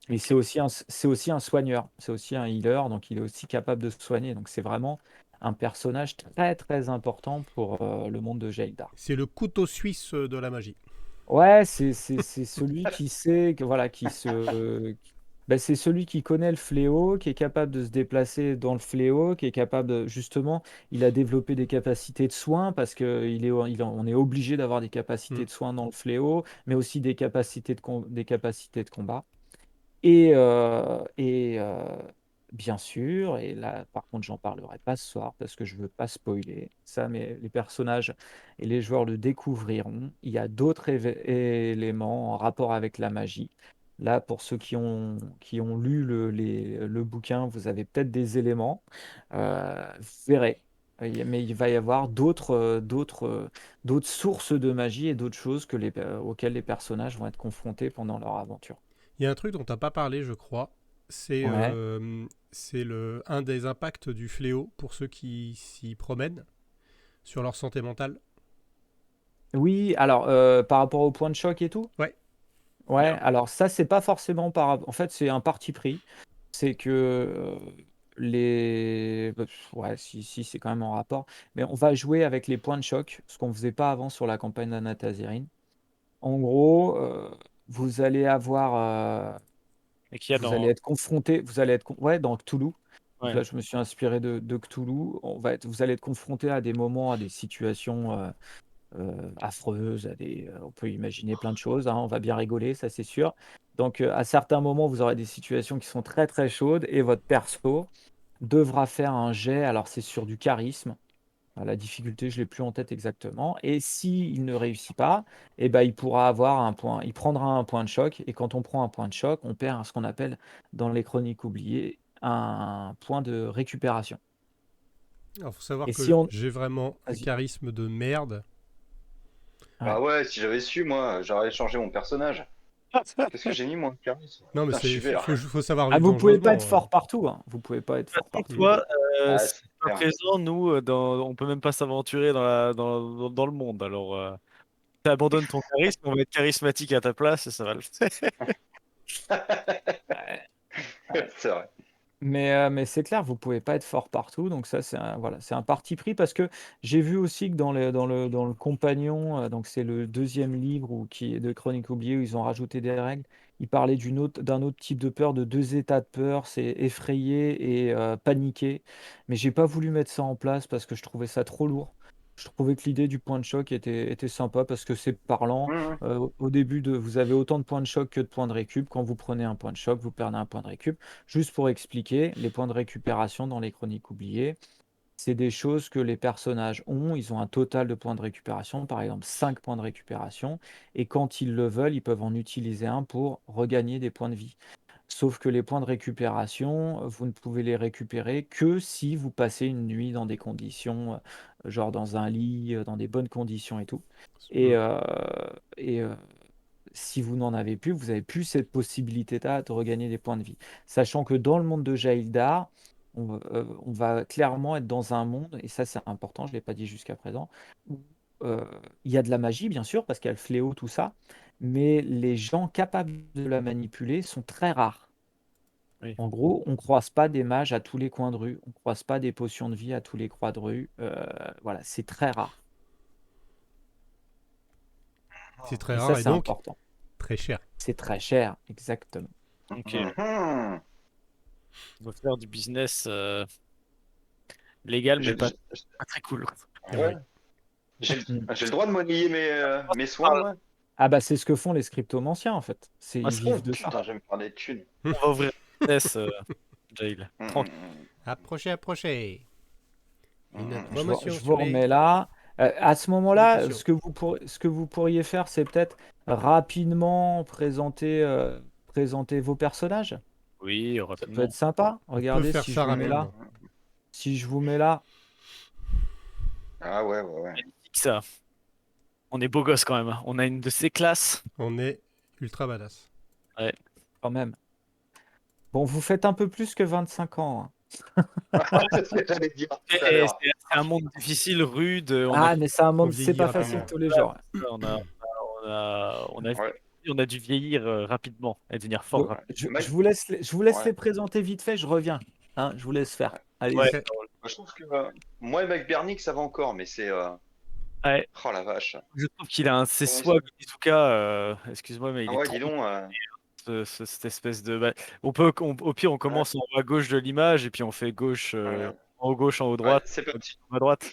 Et Ok. c'est aussi un soigneur, c'est aussi un healer, donc il est aussi capable de se soigner. Donc c'est vraiment un personnage très très important pour le monde de Jaildar. C'est le couteau suisse de la magie. Ouais, c'est celui qui sait, voilà, c'est celui qui connaît le fléau, qui est capable de se déplacer dans le fléau, qui est capable justement, il a développé des capacités de soins parce que on est obligé d'avoir des capacités Mm. de soins dans le fléau, mais aussi des capacités des capacités de combat. Et bien sûr, et là par contre j'en parlerai pas ce soir parce que je veux pas spoiler ça, mais les personnages et les joueurs le découvriront. Il y a d'autres éléments en rapport avec la magie. Là, pour ceux qui ont lu le bouquin, vous avez peut-être des éléments. Vous verrez. Mais il va y avoir d'autres sources de magie et d'autres choses auxquelles les personnages vont être confrontés pendant leur aventure. Il y a un truc dont tu n'as pas parlé, je crois. Ouais. C'est un des impacts du fléau pour ceux qui s'y promènent sur leur santé mentale. Oui, alors par rapport au point de choc et tout, Ouais. ouais, alors ça, c'est pas forcément en fait, c'est un parti pris. C'est que ouais, si, c'est quand même en rapport. Mais on va jouer avec les points de choc, ce qu'on faisait pas avant sur la campagne d'Anatazirine. En gros, vous allez avoir. Et qu'il y a Vous allez dans. être confronté, ouais, dans Cthulhu. Donc Ouais. là, je me suis inspiré de Cthulhu. Vous allez être confronté à des moments, à des situations affreuses, on peut imaginer plein de choses, hein, on va bien rigoler, ça c'est sûr. Donc à certains moments, vous aurez des situations qui sont très très chaudes et votre perso devra faire un jet. Alors c'est sur du charisme. La difficulté, je l'ai plus en tête exactement. Et s'il ne réussit pas, il pourra avoir un point, il prendra un point de choc. Et quand on prend un point de choc, on perd ce qu'on appelle dans les chroniques oubliées un point de récupération. Alors, faut savoir Et que si on. j'ai vraiment un Vas-y. charisme de merde. Ouais. Bah ouais, si j'avais su, moi, j'aurais changé mon personnage. Qu'est-ce que j'ai mis, moi, charisme? Non, mais Putain, je suis vert. faut savoir Ah, vivre vous pouvez pas être dangereusement. fort partout, hein. Vous pouvez pas être fort Toute partout, hein. fois, Ah, si c'est pas clair. présent, nous, on peut même pas s'aventurer dans le monde. Alors, tu abandonnes ton charisme, on va être charismatique à ta place et ça va le faire. Ouais. Ouais. C'est vrai. Mais c'est clair, vous pouvez pas être fort partout, donc ça voilà, c'est un parti pris parce que j'ai vu aussi que dans le Compagnon, donc c'est le deuxième livre qui est de Chroniques oubliées où ils ont rajouté des règles. Ils parlaient d'un autre type de peur, de deux états de peur, c'est effrayé et paniqué. Mais j'ai pas voulu mettre ça en place parce que je trouvais ça trop lourd. Je trouvais que l'idée du point de choc était sympa parce que c'est parlant. Mhm. Au début vous avez autant de points de choc que de points de récup. Quand vous prenez un point de choc, vous perdez un point de récup. Juste pour expliquer, les points de récupération dans les chroniques oubliées, c'est des choses que les personnages ont. Ils ont un total de points de récupération, par exemple 5 points de récupération, et quand ils le veulent, ils peuvent en utiliser un pour regagner des points de vie. Sauf que les points de récupération, vous ne pouvez les récupérer que si vous passez une nuit dans des conditions, genre dans un lit, dans des bonnes conditions et tout. Et, Mm. euh, et, si vous n'en avez plus, vous n'avez plus cette possibilité-là de regagner des points de vie. Sachant que dans le monde de Jaildar, on va clairement être dans un monde, et ça c'est important, je ne l'ai pas dit jusqu'à présent, où euh, il y a de la magie bien sûr, parce qu'il y a le fléau, tout ça, mais les gens capables de la manipuler sont très rares. Oui. En gros, on ne croise pas des mages à tous les coins de rue, on ne croise pas des potions de vie à tous les coins de rue. Voilà, c'est très rare. C'est très Et ça, rare et c'est donc important. très cher. C'est très cher, exactement. Ok, Mhm. on va faire du business légal, mais J'ai pas très cool. Et ouais. oui. Mm. J'ai le droit de monnayer mes soins, Ah, moi? Ah bah c'est ce que font les scriptomanciens en fait. ah, Ils c'est Oh vivent de ça. putain, je vais me faire des thunes. On va ouvrir un business, Jail. Tranquille. Approchez, approchez. Une promotion Je sur vous les remets là. À ce moment-là, potions. ce que vous pourriez faire, c'est peut-être rapidement présenter vos personnages. Oui, Ça peut rapidement. être sympa. On peut Regardez faire si ça je vous mets là. rapidement. Si je vous mets là. Ah ouais, ouais, ouais. Magnifique, ça. On est beau gosse quand même, hein. On a une de ces classes. On est ultra badass. Ouais. Quand même. Bon, vous faites un peu plus que 25 ans, hein. C'est ce que j'allais dire tout à Et l'heure. c'est un monde difficile, rude. On a, Ah, mais c'est un On monde, c'est vieillit pas facile rapidement. tous les jours. Ouais, on a dû vieillir rapidement et devenir fort Bon, rapidement. je vous laisse, je vous laisse ouais, les présenter vite fait, je reviens. Hein, je vous laisse faire. ouais. Ouais. Allez-y. Ok. Moi, je trouve que moi et McBernick, ça va encore, mais c'est. Ouais. Oh la vache. Je trouve qu'il a un c'est Comment il soit s'appelle? Onizuka, excuse-moi, mais il Ah est ouais, trop dis donc. cette espèce de. Au pire, on Ouais, commence en haut à gauche de l'image et puis on fait ouais. en haut gauche, en haut Ouais, droite, c'est parti. en haut à droite.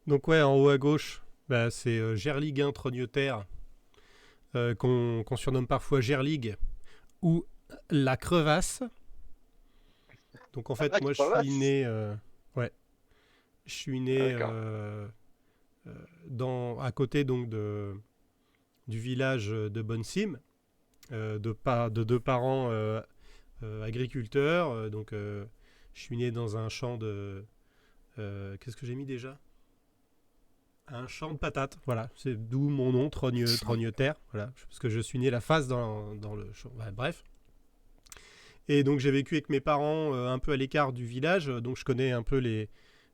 Donc ouais, en haut à gauche, bah, c'est Gerliguin Trognotaire, qu'on surnomme parfois Gerlig ou la crevasse. Donc en fait, Ah, moi je suis crevasse. né, ouais, je suis Ah, né d'accord. à côté donc du village de Bonsim, de deux parents agriculteurs. Donc je suis né dans un champ de, qu'est-ce que j'ai mis déjà? Un champ de patates, voilà, c'est d'où mon nom, Trognetaire, voilà, parce que je suis né la face dans le champ. Ouais, bref. Et donc j'ai vécu avec mes parents un peu à l'écart du village, donc je connais un peu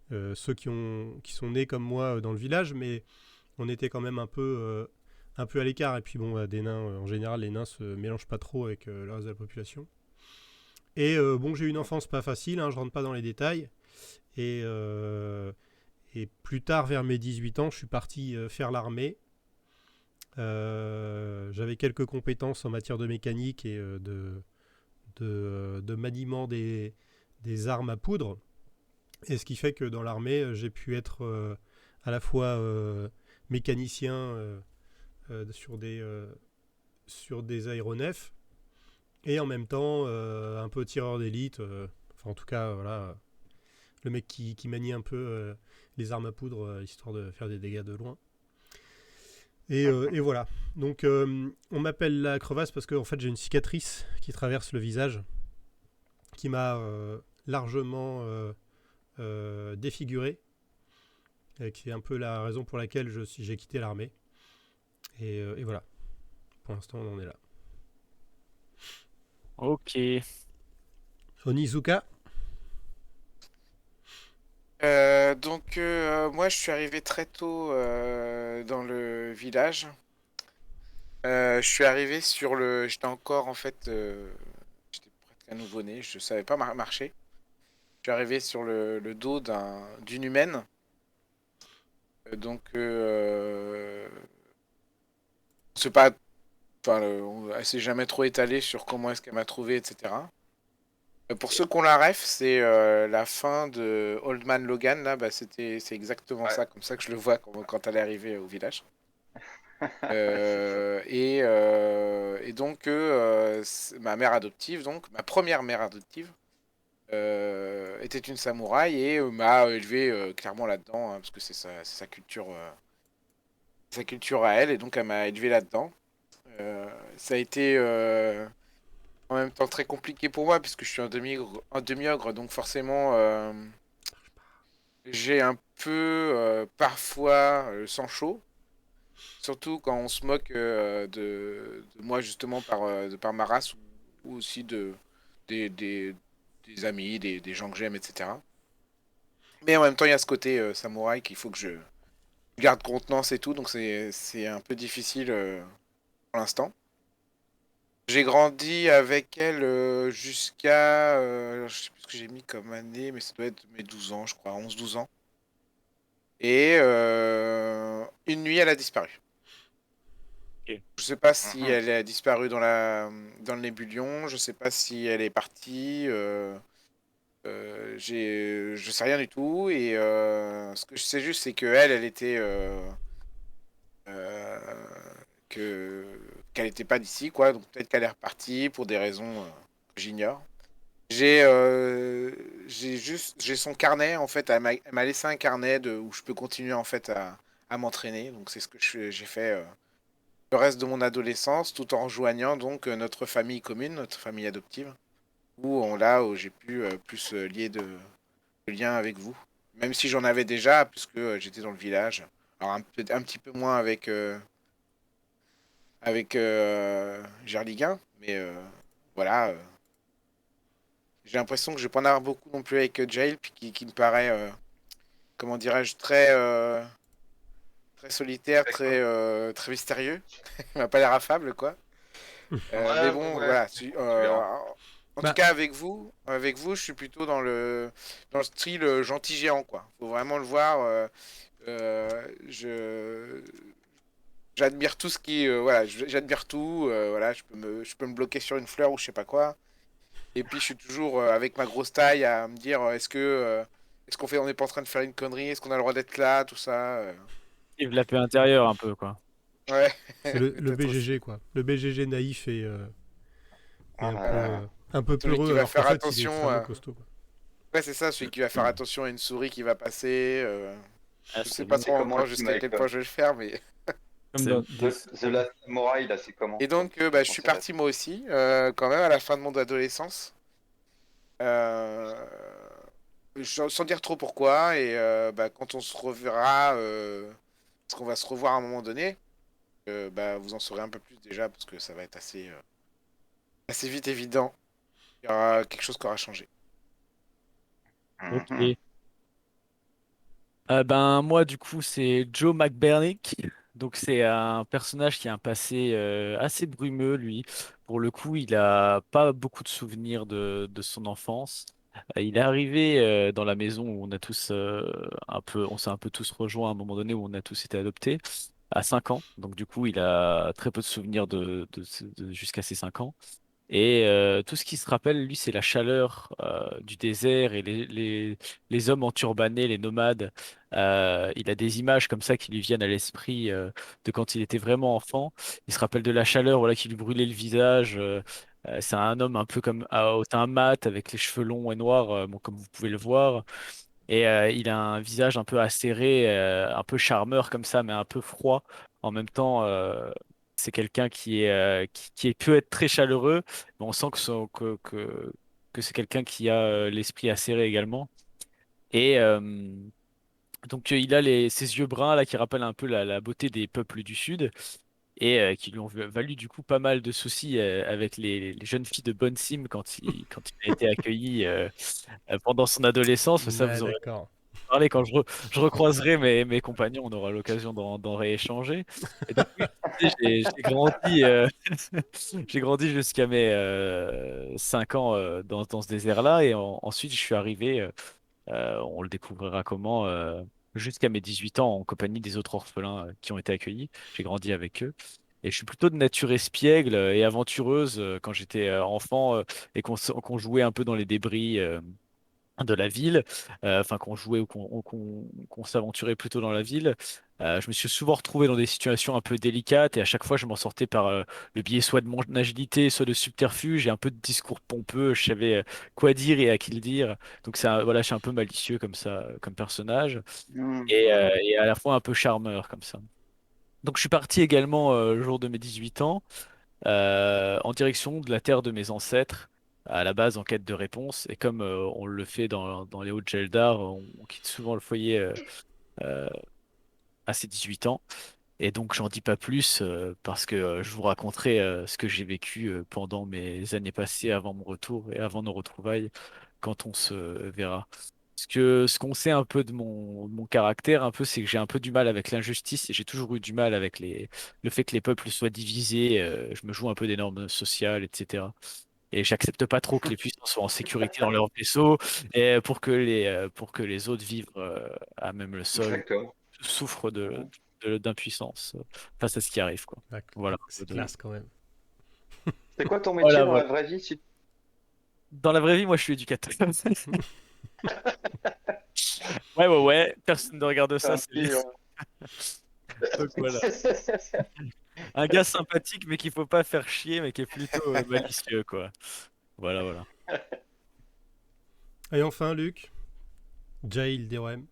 ceux qui sont nés comme moi dans le village, mais on était quand même un peu à l'écart. Et puis bon, des nains, en général, les nains se mélangent pas trop avec le reste de la population. Et bon, j'ai eu une enfance pas facile, hein, je rentre pas dans les détails. Et, et plus tard, vers mes 18 ans, je suis parti faire l'armée. J'avais quelques compétences en matière de mécanique et de maniement des armes à poudre. Et ce qui fait que dans l'armée, j'ai pu être à la fois mécanicien sur des aéronefs et en même temps un peu tireur d'élite. Enfin, en tout cas, voilà, le mec qui manie un peu les armes à poudre histoire de faire des dégâts de loin. Et voilà. Donc, on m'appelle la crevasse parce que en fait, j'ai une cicatrice qui traverse le visage qui m'a largement défiguré, et qui est un peu la raison pour laquelle j'ai quitté l'armée. Et voilà. Pour l'instant, on en est là. Ok. Onizuka. Moi je suis arrivé très tôt dans le village. Je suis arrivé sur le. J'étais encore en fait. J'étais presque un nouveau-né, je savais pas marcher. Je suis arrivé sur le dos d'une humaine. C'est pas. Enfin, elle s'est jamais trop étalée sur comment est-ce qu'elle m'a trouvé, etc. Pour ceux qui ont la ref, c'est la fin de Old Man Logan, là, bah, c'est exactement Ouais. ça, comme ça que je le vois quand elle est arrivée au village. Et donc, ma mère adoptive, donc, ma première mère adoptive, était une samouraï et m'a élevé clairement là-dedans, hein, parce que c'est sa culture à elle, et donc elle m'a élevé là-dedans. Ça a été en même temps très compliqué pour moi, puisque je suis un demi-ogre, donc forcément, j'ai un peu parfois le sang chaud. Surtout quand on se moque de moi justement par ma race ou aussi des, des, des amis, des gens que j'aime, etc. Mais en même temps, il y a ce côté samouraï qu'il faut que je garde contenance et tout, donc c'est un peu difficile pour l'instant. J'ai grandi avec elle jusqu'à... je sais plus ce que j'ai mis comme année, mais ça doit être mes 12 ans, je crois, 11 12 ans. Et une nuit, elle a disparu. Ok. Je sais pas si Mhm. elle a disparu dans le nébulion, je sais pas si elle est partie, je sais rien du tout. Et ce que je sais juste, c'est que elle était euh, que qu'elle était pas d'ici, quoi. Donc peut-être qu'elle est repartie pour des raisons que j'ignore. J'ai j'ai son carnet en fait. Elle m'a laissé un carnet où je peux continuer en fait à m'entraîner. Donc c'est ce que j'ai fait le reste de mon adolescence, tout en rejoignant donc notre famille commune, notre famille adoptive. où j'ai pu plus lier de lien avec vous. Même si j'en avais déjà, puisque j'étais dans le village. Alors un petit peu moins avec Gerliguin, mais voilà. J'ai l'impression que je vais pas en avoir beaucoup non plus avec Jail, puis qui me paraît, comment dirais-je, très solitaire, très mystérieux. Il m'a pas l'air affable, quoi. Mais Ouais, bon, ouais, voilà. tu verras. En tout Bah, cas, avec vous, je suis plutôt dans le style gentil géant, quoi. Faut vraiment le voir. Je J'admire tout ce qui, voilà, j'admire tout. Voilà, je peux me bloquer sur une fleur ou je sais pas quoi. Et puis je suis toujours avec ma grosse taille à me dire, on n'est pas en train de faire une connerie, est-ce qu'on a le droit d'être là, tout ça. Vive la paix intérieure un peu, quoi. Ouais, c'est le peut-être aussi. BGG, quoi. Le BGG naïf et Ah, Voilà. un peu Celui qui peureux, va alors qu'en faire fait, il est attention. extrêmement costaud, quoi. Ouais, c'est ça, celui qui va faire attention à une souris qui va passer. Ah, Je sais c'est pas bon. c'est trop comment encore le film jusqu'à avec quel point je vais le faire, mais. Comme dans... The Last Samurai, là, c'est comment? Et donc, Ça me bah, fait je suis penser à parti moi aussi, quand même, à la fin de mon adolescence. Euh, sans dire trop pourquoi, et bah, quand on se reverra, parce qu'on va se revoir à un moment donné, bah, vous en saurez un peu plus déjà, parce que ça va être assez vite évident. Il y aura quelque chose qui aura changé. Mhm. Ok. Ben moi du coup c'est Joe McBurnick. Donc c'est un personnage qui a un passé assez brumeux lui. Pour le coup il a pas beaucoup de souvenirs de son enfance. Il est arrivé dans la maison où on a tous on s'est un peu tous rejoints à un moment donné où on a tous été adoptés à 5 ans. Donc du coup il a très peu de souvenirs jusqu'à ses 5 ans. Et tout ce qui se rappelle, lui, c'est la chaleur du désert et les hommes enturbanés, les nomades. Il a des images comme ça qui lui viennent à l'esprit de quand il était vraiment enfant. Il se rappelle de la chaleur, voilà, qui lui brûlait le visage. C'est un homme un peu comme au teint mat, avec les cheveux longs et noirs, bon, comme vous pouvez le voir. Et il a un visage un peu acéré, un peu charmeur comme ça, mais un peu froid. En même temps, c'est quelqu'un qui peut être très chaleureux, mais on sent que c'est quelqu'un qui a l'esprit acéré également. Et donc il a ses yeux bruns là qui rappellent un peu la beauté des peuples du Sud et qui lui ont valu du coup pas mal de soucis avec les jeunes filles de Bonne Sim quand il a été accueilli pendant son adolescence. Ça, Ah, vous aurez d'accord. parler quand je recroiserai mes compagnons, on aura l'occasion d'en rééchanger. Et donc, oui, je disais, j'ai grandi, j'ai grandi jusqu'à mes 5 ans dans ce désert-là. Et ensuite, je suis arrivé, on le découvrira comment, jusqu'à mes 18 ans en compagnie des autres orphelins qui ont été accueillis. J'ai grandi avec eux. Et je suis plutôt de nature espiègle et aventureuse quand j'étais enfant et qu'on jouait un peu dans les débris. De la ville, enfin qu'on jouait ou qu'on s'aventurait plutôt dans la ville. Je me suis souvent retrouvé dans des situations un peu délicates et à chaque fois je m'en sortais par le biais soit de mon agilité, soit de subterfuge et un peu de discours pompeux. Je savais quoi dire et à qui le dire. Donc voilà, je suis un peu malicieux comme ça, comme personnage Mhm. et à la fois un peu charmeur comme ça. Donc je suis parti également le jour de mes 18 ans en direction de la terre de mes ancêtres, à la base en quête de réponse. Et comme on le fait dans les Hauts-de-Geldar, on quitte souvent le foyer euh, à ses 18 ans. Et donc j'en dis pas plus parce que je vous raconterai ce que j'ai vécu pendant mes années passées avant mon retour et avant nos retrouvailles quand on se verra. Ce qu'on sait un peu de mon caractère, un peu, c'est que j'ai un peu du mal avec l'injustice et j'ai toujours eu du mal avec le fait que les peuples soient divisés. Je me joue un peu des normes sociales, etc. Et j'accepte pas trop que les puissants soient en sécurité dans leur vaisseau et pour que les autres vivent à même le sol D'accord. souffrent d'impuissance face à ce qui arrive, quoi. Ah, Voilà. c'est classe quand même. C'est quoi ton métier Voilà, dans voilà. la vraie vie si... Dans la vraie vie, moi, je suis éducateur. Ouais, ouais, ouais. Personne ne regarde t'es ça, un c'est petit, donc voilà. Un gars sympathique, mais qu'il faut pas faire chier, mais qui est plutôt malicieux, quoi. Voilà, voilà. Et enfin, Luc, Jail DRM.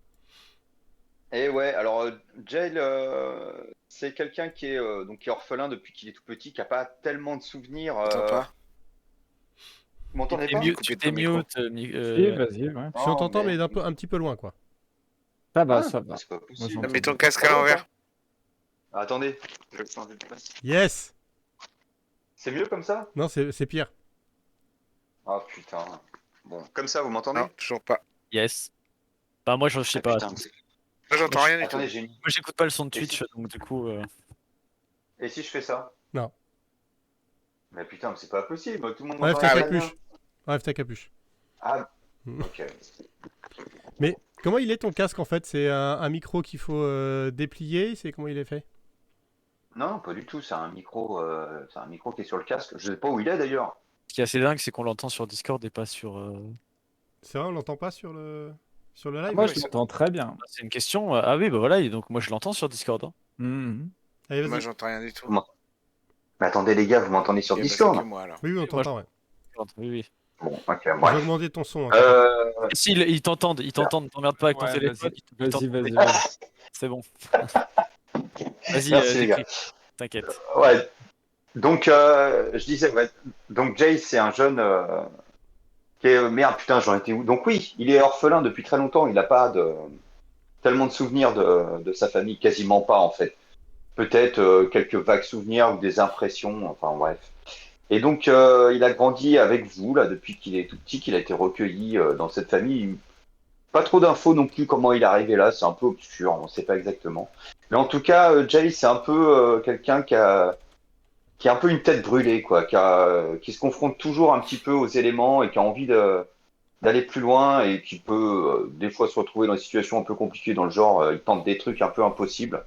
Et ouais, alors Jail, c'est quelqu'un qui est orphelin depuis qu'il est tout petit, qui a pas tellement de souvenirs. Attends pas. Vous m'entendez Tu pas? démutes, Couper tu ton micro. démutes, Si, vas-y, ouais. Si on Oh, t'entend, mais merde. un petit peu loin, quoi. Ça va, Ah, ça va. c'est pas Moi, possible. j'entends Mets ton bien. casque à Ça va ou l'envers. pas? Attendez, je vais changer de place. Yes. C'est mieux comme ça? Non, c'est pire. Ah putain. Bon, comme ça, vous m'entendez? Non, toujours pas. Yes. Bah moi je sais Ah pas. putain. Moi, j'entends Moi, rien du tout. Attendez, j'ai une... Moi j'écoute pas le son de Et Twitch, si- donc du coup. Et si je fais ça? Non. Mais putain, mais c'est pas possible, tout le monde Enlève m'entend ta très ouais. bien. capuche. Enlève ta capuche. Ah, Mm. ok. Mais comment il est ton casque en fait? C'est un micro qu'il faut déplier? C'est comment il est fait? Non, pas du tout, c'est un micro qui est sur le casque. Je sais pas où il est d'ailleurs. Ce qui est assez dingue, c'est qu'on l'entend sur Discord et pas sur. C'est vrai, on l'entend pas sur le live? Moi, ouais, je l'entends très bien. C'est une question. Ah oui, bah voilà, et donc moi je l'entends sur Discord. Hein. Mhm. Allez, Moi, vas-y. j'entends rien du tout. Vous m'en- Mais attendez les gars, vous m'entendez sur Ok, bah, c'est Discord? que moi alors. Oui, on Oui, moi, t'entend, ouais. Discord, oui, oui. Bon, ok, Je vais bref. augmenter ton son, hein, t'inquiète. Euh, Si, ils t'entendent, t'emmerdes pas avec ton Ouais, téléphone. vas-y, ils t'entendent. vas-y, vas-y. C'est bon. Vas-y, Merci les gars. décris. T'inquiète. Ouais. Donc, je disais, ouais. Donc Jay, c'est un jeune qui est... Merde, putain, j'en étais où? Donc oui, il est orphelin depuis très longtemps. Il n'a pas tellement de souvenirs de sa famille, quasiment pas en fait. Peut-être quelques vagues souvenirs ou des impressions, enfin bref. Et donc, il a grandi avec vous, là, depuis qu'il est tout petit, qu'il a été recueilli dans cette famille. Pas trop d'infos non plus comment il est arrivé là, c'est un peu obscur, on ne sait pas exactement. Mais en tout cas, Jay, c'est un peu quelqu'un qui a un peu une tête brûlée, quoi, qui se confronte toujours un petit peu aux éléments et qui a envie d'aller plus loin et qui peut des fois se retrouver dans des situations un peu compliquées dans le genre, il tente des trucs un peu impossibles.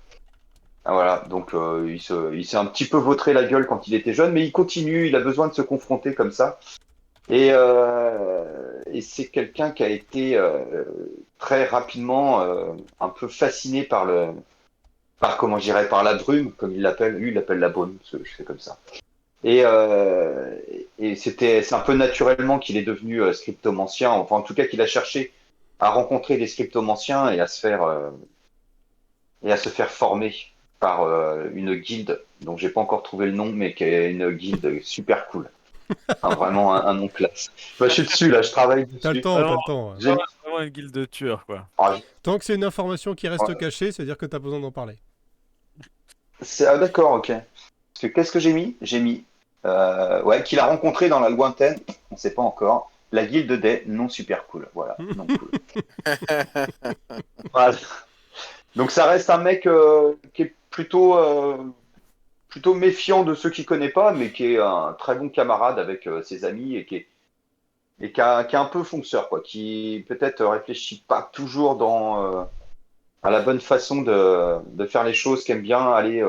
Ah, voilà, donc il s'est un petit peu vautré la gueule quand il était jeune, mais il continue, il a besoin de se confronter comme ça. Et c'est quelqu'un qui a été très rapidement un peu fasciné par comment je dirais, par la brume, comme il l'appelle. Lui, il l'appelle la brume, parce que je fais comme ça. Et, euh, et c'est un peu naturellement qu'il est devenu scriptomancien, enfin en tout cas qu'il a cherché à rencontrer des scriptomanciens et à se faire former par une guilde dont j'ai pas encore trouvé le nom, mais qui est une guilde super cool. Enfin, vraiment un nom classe. Bah, je suis dessus là, je travaille T'as le dessus. temps, t'as Alors, le temps. Ouais. J'ai mis- c'est vraiment une guilde de tueurs, quoi. Ah, Tant que c'est une information qui reste Ouais. cachée, c'est-à-dire que t'as besoin d'en parler. ah, d'accord, ok. Parce que qu'est-ce que j'ai mis? J'ai mis ouais, qu'il a rencontré dans la lointaine, on sait pas encore, la guilde des non super cool. Voilà, non cool. Voilà. Donc ça reste un mec qui est plutôt méfiant de ceux qu'il connaît pas, mais qui est un très bon camarade avec ses amis qui est un peu fonceur, quoi, qui peut-être réfléchit pas toujours à la bonne façon de faire les choses, qui aime bien aller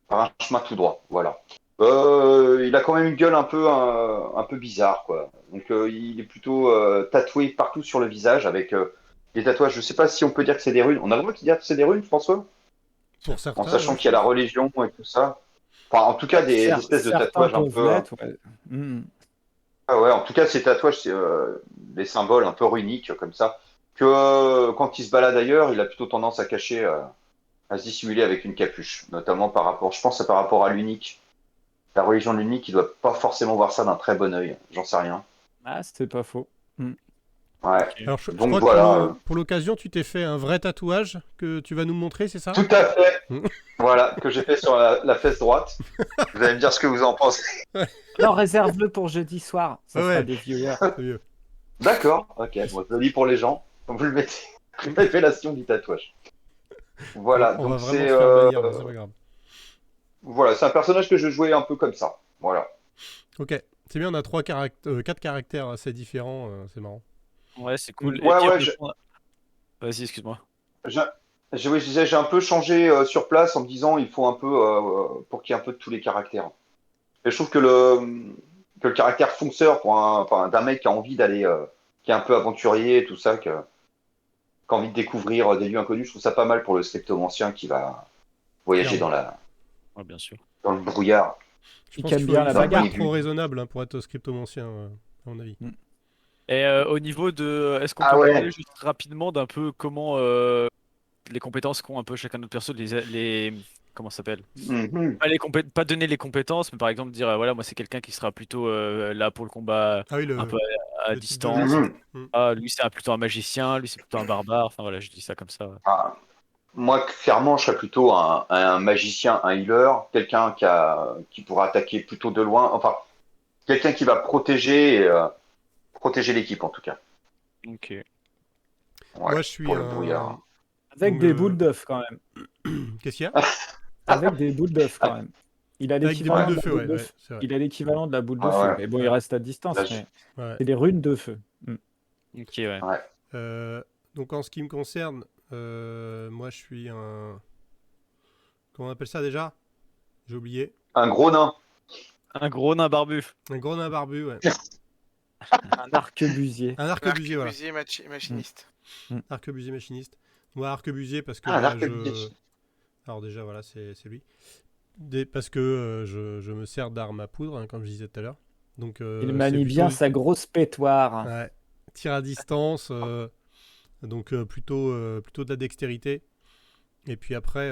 par un chemin tout droit. Voilà. Il a quand même une gueule un peu bizarre, quoi. Donc il est plutôt tatoué partout sur le visage avec des tatouages. Je sais pas si on peut dire que c'est des runes. On a le droit de dire que c'est des runes, François? Pour En certains, sachant ouais, je qu'il y a la pense. religion et tout ça. Enfin, en tout cas, des espèces de Certains tatouages un peuvent peu. l'être, ouais. Mhm. Ah ouais, en tout cas, ces tatouages, c'est des symboles un peu runiques, comme ça. Que quand il se balade ailleurs, il a plutôt tendance à cacher, à se dissimuler avec une capuche. Notamment par rapport, je pense, par rapport à l'unique. La religion de l'unique, il doit pas forcément voir ça d'un très bon œil. J'en sais rien. Ah, c'était pas faux. Mhm. Ouais. Ok. Alors, je Donc crois que voilà. pour l'occasion, tu t'es fait un vrai tatouage que tu vas nous montrer, c'est ça? Tout à fait. Mm. Voilà, que j'ai fait sur la fesse droite. Vous allez me dire ce que vous en pensez. Non, réserve-le pour jeudi soir. Ça Ouais, fera ouais. des viewers. C'est mieux. D'accord, ok. Bon, je le lis pour les gens. Donc vous le mettez. Révélation du tatouage. Voilà, On va donc vraiment c'est se faire bannir, mais c'est pas grave. voilà, c'est un personnage que je jouais un peu comme ça. Voilà. Ok. C'est bien, on a 4 caractères assez différents, c'est marrant. Ouais, c'est cool. Ouais, Et puis, ouais, vas-y, excuse-moi. je, oui, je disais, j'ai un peu changé sur place en me disant il faut un peu pour qu'il y ait un peu de tous les caractères. Et je trouve que le caractère fonceur pour enfin, d'un mec qui a envie d'aller, qui est un peu aventurier et tout ça, qui a envie de découvrir des lieux inconnus, je trouve ça pas mal pour le scriptomancien qui va voyager Clairement. Ouais, bien sûr. dans le brouillard. Je Il pense aime qu'il bien faut la pas bagarre. être trop raisonnable pour être scriptomancien, à mon avis. Et au niveau de, est-ce qu'on Ah peut ouais. parler juste rapidement d'un peu comment les compétences qu'ont un peu chacun de notre perso, comment ça s'appelle? Mhm. Pas donner les compétences, mais par exemple dire voilà, moi c'est quelqu'un qui sera plutôt là pour le combat Ah oui, un peu à le type de jeu, distance. quoi. Mhm. Mm. Ah, lui c'est plutôt un magicien, lui c'est plutôt un barbare. Enfin voilà, je dis ça comme ça. Ouais. Ah, moi, clairement, je serais plutôt un magicien, un healer, quelqu'un qui pourra attaquer plutôt de loin. Enfin, quelqu'un qui va protéger l'équipe en tout cas. Ok. Ouais, Moi, je suis pour le un. brouillard. Avec Donc, des boules d'œuf quand même. Qu'est-ce qu'il y a? Avec des boules d'œuf quand même. Il a Avec des boules l'équivalent de de la feu, boule ouais, de ouais, feu. c'est vrai. Il a l'équivalent de la boule de Ah feu. ouais, Mais bon, il Ouais, reste à là, distance. Mais ouais. c'est des runes de feu. Ok, ouais. ouais. Euh, donc, en ce qui me concerne, moi, je suis un. Comment on appelle ça déjà? J'ai oublié. Un gros nain. Un gros nain barbu. Un gros nain barbu, ouais. Un arquebusier. Un arquebusier, voilà. Arquebusier Mm. machiniste. Mm. Arquebusier machiniste. Moi, arquebusier parce que Ah, un bah, arquebusier. Alors, déjà, voilà, c'est lui. Parce que je me sers d'arme à poudre, hein, comme je disais tout à l'heure. Donc, Il c'est manie plutôt. bien sa grosse pétoire. Ouais, tir à distance. Donc, plutôt de la dextérité. Et puis après,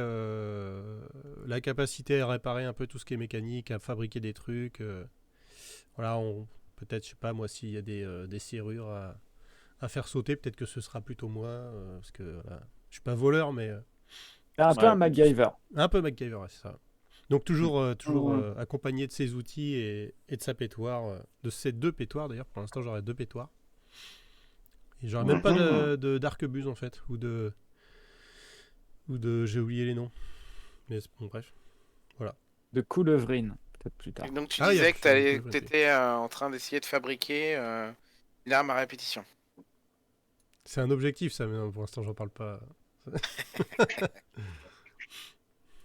la capacité à réparer un peu tout ce qui est mécanique, à fabriquer des trucs. Voilà, peut-être, je sais pas moi, s'il y a des serrures à faire sauter, peut-être que ce sera plutôt moi. Parce que voilà, je suis pas voleur, mais C'est un peu Ouais. un MacGyver. un peu MacGyver, ouais, c'est ça. Donc toujours, Mhm. accompagné de ses outils et de sa pétoire, de ses 2 pétoires d'ailleurs. Pour l'instant, j'aurais 2 pétoires. Et j'aurais même pas Mhm. d'arquebuse en fait, j'ai oublié les noms. Mais bon, bref. De coulevrine. Peut-être plus tard. Et donc tu Ah, il y a disais que plus tu étais en train d'essayer de fabriquer une arme à répétition. C'est un objectif, ça, mais non, pour l'instant, j'en parle pas.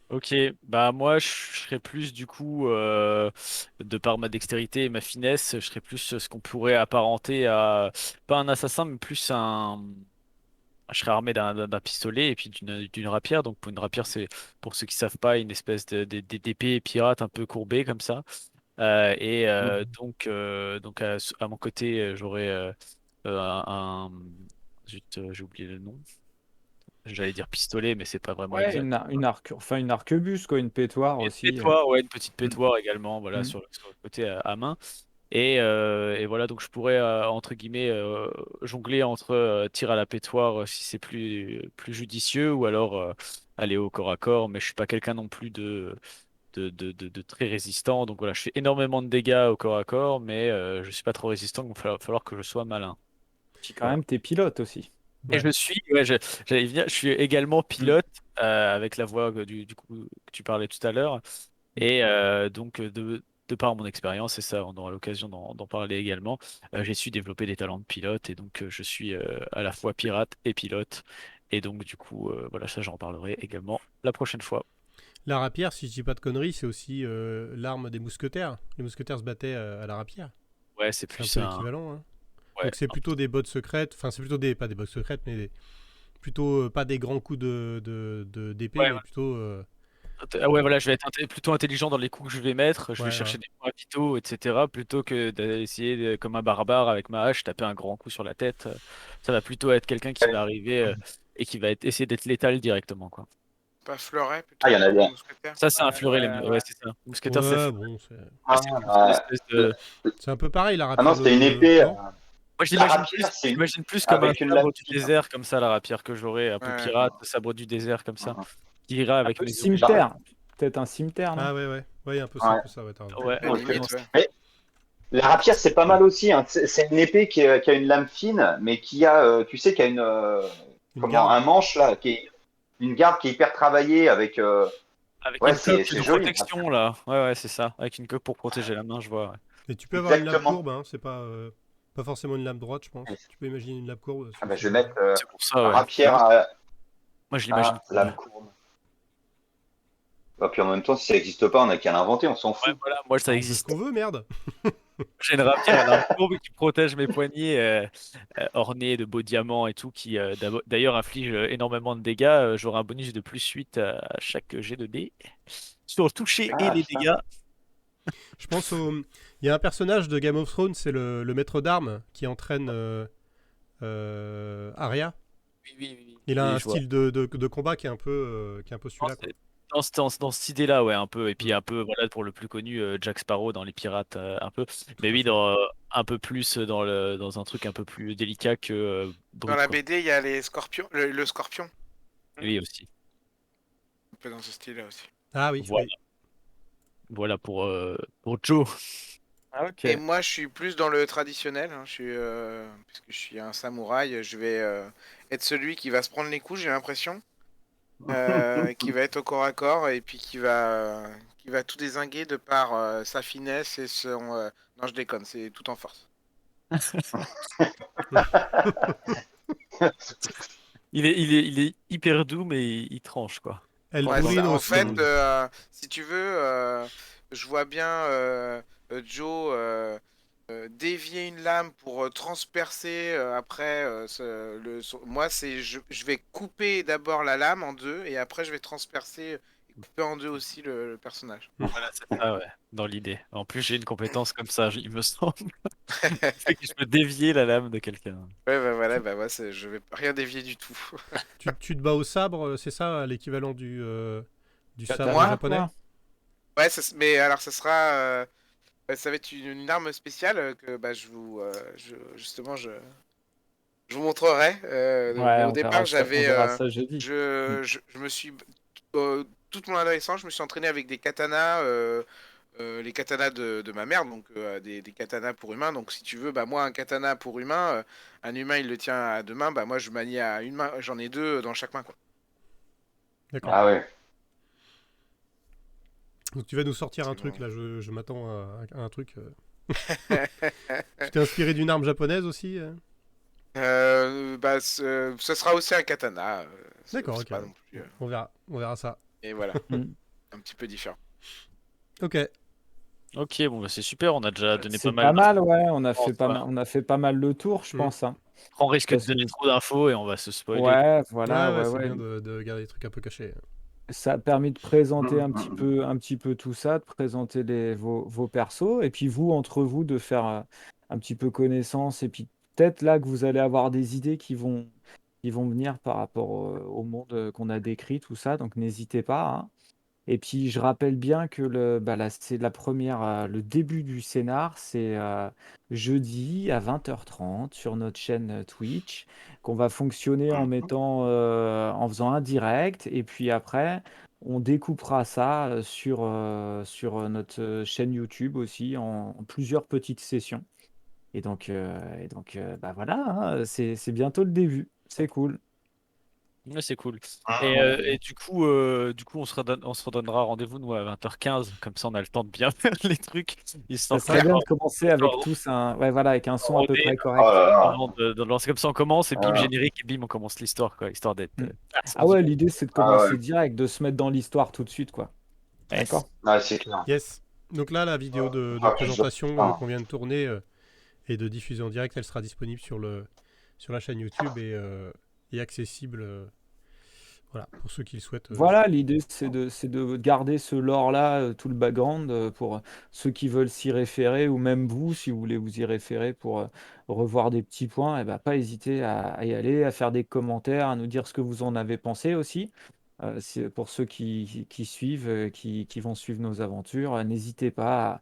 Ok, bah moi je serais plus du coup, de par ma dextérité et ma finesse, je serais plus ce qu'on pourrait apparenter à, pas un assassin, mais plus un. Je serais armé d'un pistolet et puis d'une rapière. Donc pour une rapière, c'est, pour ceux qui savent pas, une espèce d'épée pirate un peu courbée comme ça. Mhm. Donc à mon côté, j'aurais zut, j'ai oublié le nom. J'allais dire pistolet, mais c'est pas vraiment Ouais, exact. une arquebuse, quoi, une pétoire Une aussi. pétoire, ouais, une petite Mm. pétoire également, voilà, Mm. sur le côté à main. Et voilà, donc je pourrais, entre guillemets, jongler entre tir à la pétoire si c'est plus judicieux, ou alors aller au corps à corps, mais je suis pas quelqu'un non plus de très résistant. Donc voilà, je fais énormément de dégâts au corps à corps, mais je suis pas trop résistant, donc il va falloir que je sois malin. Puis quand Voilà. même, t'es pilote aussi. Et Ouais. j'allais y venir, je suis également Mm. pilote, avec la voix du coup que tu parlais tout à l'heure. Et donc, de par mon expérience, et ça, on aura l'occasion d'en parler également, j'ai su développer des talents de pilote, et donc je suis à la fois pirate et pilote. Et donc, du coup, voilà, ça, j'en parlerai également la prochaine fois. La rapière, si je dis pas de conneries, c'est aussi l'arme des mousquetaires. Les mousquetaires se battaient à la rapière. Ouais, c'est C'est un plus peu un. l'équivalent, hein. Ouais, Donc c'est plutôt des bottes secrètes. Enfin, c'est plutôt pas des bottes secrètes, mais plutôt pas des grands coups d'épée, ouais, mais plutôt. Ah ouais, voilà, je vais être plutôt intelligent dans les coups que je vais mettre. Je vais Ouais, chercher voilà. des points vitaux, etc. Plutôt que d'essayer, comme un barbare avec ma hache, taper un grand coup sur la tête. Ça va plutôt être quelqu'un qui va arriver et qui va essayer d'être létal directement, quoi. Pas fleuret Ah, il y plutôt en a pour le bien. mousquetaire. Ça, c'est un Ouais, fleuret, ouais, ouais, ouais. c'est ça. Mousquetaire, c'est Ouais, fleuret. bon, Ouais, c'est une Ah, espèce de. c'est un peu pareil, la ah non, rapière c'était une de. épée. Non. Moi, La rapière, c'est une j'imagine plus comme un avec une lame sabre du fine. désert, comme ça, la rapière que j'aurais, un peu Ouais. pirate, sabre du désert, comme ça, Mhm. qui ira Un avec peu mes objets. Bah, cimetière. Peut-être un cimetière, non? Ah ouais, ouais. Ouais, ouais. un peu ça, ouais, t'as raison. Ouais, À la un peu dans limite, ce. ouais. Mais la rapière, c'est pas mal aussi, hein. C'est une épée qui a une lame fine, mais tu sais, qui a Une un garde. manche là, une garde qui est hyper travaillée avec. Avec Ouais, une coque c'est de joli, une rapière. protection, là. Ouais, ouais, c'est ça. Avec une coque pour protéger la main, je vois. Ouais. Et tu peux avoir une lame Exactement. courbe, hein. C'est pas forcément une lame droite, je pense. Tu peux imaginer une lame courbe Ah sur bah, je ce. vais mettre C'est pour ça, ouais. rapière Moi, je l'imagine à lame courbe. courbe. Bah, puis en même temps, si ça n'existe pas, on n'a qu'à l'inventer, on s'en Ouais, fout. voilà, moi, ça Ah, on fait ce existe. qu'on veut, merde. J'ai une rapière à l'arme courbe qui protège mes poignets, ornés de beaux diamants et tout, qui d'ailleurs inflige énormément de dégâts. J'aurai un bonus de +8 à chaque jet de dés sur le toucher et Ah, les putain. dégâts. Je pense au. Il y a un personnage de Game of Thrones, c'est le maître d'armes qui entraîne Arya. Oui, oui, oui. Il a Oui, un je vois. style de combat qui est un peu Non, celui-là, quoi. dans cette idée-là, ouais, un peu. Et puis un peu, voilà, pour le plus connu, Jack Sparrow dans Les Pirates, un peu. Mais à oui, fait. un peu plus dans un truc un peu plus délicat que Dans brut, la quoi. BD, il y a les scorpions, le scorpion, Oui, aussi. un peu dans ce style-là aussi. Ah oui, Voilà, oui. voilà pour Joe. Ah, ok. Et moi, je suis plus dans le traditionnel, hein, puisque je suis un samouraï, je vais être celui qui va se prendre les coups, j'ai l'impression, qui va être au corps à corps et puis qui va tout dézinguer de par sa finesse et son. Non, je déconne, c'est tout en force. Il est hyper doux, mais il tranche, quoi. Elle Ouais, Dans bourrine ça. En aussi. fait, le- si tu veux, je vois bien Joe dévier une lame pour transpercer après. Moi, je vais couper d'abord la lame en deux et après je vais transpercer et couper en deux aussi le personnage. Voilà, c'est ça, ouais, dans l'idée. En plus, j'ai une compétence comme ça, il me semble. Fait que je peux dévier la lame de quelqu'un. Ouais, bah voilà, Tu, bah moi, je vais rien dévier du tout. tu te bats au sabre, c'est ça l'équivalent du sabre Katana, Moi, japonais? quoi. ouais, mais alors ça va être une arme spéciale que bah, je vous montrerai. Mais Ouais, au départ, on verra ça jeudi. je me suis toute mon adolescence, je me suis entraîné avec des katanas, les katanas de ma mère, donc des katanas pour humains. Donc si tu veux, bah moi un katana pour humain, un humain il le tient à deux mains, bah moi je manie à une main, j'en ai deux dans chaque main quoi. D'accord. Ah ouais. Donc tu vas nous sortir un C'est truc bon. là, je m'attends à un truc. Tu t'es inspiré d'une arme japonaise aussi Bah, ce sera aussi un katana. D'accord, C'est ok. pas non plus. Bon, on verra ça. Et voilà, Mm. un petit peu différent. Ok. Ok, bon, bah, c'est super, on a déjà donné pas C'est mal pas mal, d'infos. ouais. Ouais. On a fait pas mal le tour, je Mm. pense, hein. On risque de Parce que, donner trop d'infos et on va se spoiler. ouais, Ouais, voilà, ouais, ouais, c'est ouais. bien de garder des trucs un peu cachés. Ça a permis de présenter Mm. un petit peu tout ça, de présenter vos persos, et puis vous, entre vous, de faire un petit peu connaissance, et puis peut-être là que vous allez avoir des idées qui vont venir par rapport au monde qu'on a décrit, tout ça, donc n'hésitez pas, hein. Et puis je rappelle bien que c'est la première, le début du scénar, c'est jeudi à 20h30 sur notre chaîne Twitch, qu'on va fonctionner en faisant un direct, et puis après, on découpera ça sur notre chaîne YouTube aussi en plusieurs petites sessions. Bah voilà, hein, c'est bientôt le début. C'est cool. Ouais, c'est cool. Mm. Et du coup, on se redonnera rendez-vous, nous, à 20h15. Comme ça, on a le temps de bien faire les trucs, Ça histoire que serait Claire. bien de commencer avec histoire tous ouais, voilà, avec un son à peu rodé, près Oh correct. là là. avant de lancer. Comme ça, on commence, et bim, Ah, générique, et bim, on commence l'histoire, quoi. Histoire d'être Mm. sans Ah y ouais, penser. l'idée c'est de ah ouais. commencer direct, de se mettre dans l'histoire tout de suite, quoi. Yes. D'accord? Ouais, c'est clair. Yes. Donc là, la vidéo de Ah, puis présentation putain. qu'on vient de tourner et de diffuser en direct, elle sera disponible sur la chaîne YouTube et accessible voilà, pour ceux qui le souhaitent. Voilà, l'idée c'est de garder ce lore-là, tout le background, pour ceux qui veulent s'y référer, ou même vous, si vous voulez vous y référer pour revoir des petits points, et ben, pas hésiter à y aller, à faire des commentaires, à nous dire ce que vous en avez pensé aussi. Pour ceux qui suivent, qui vont suivre nos aventures, n'hésitez pas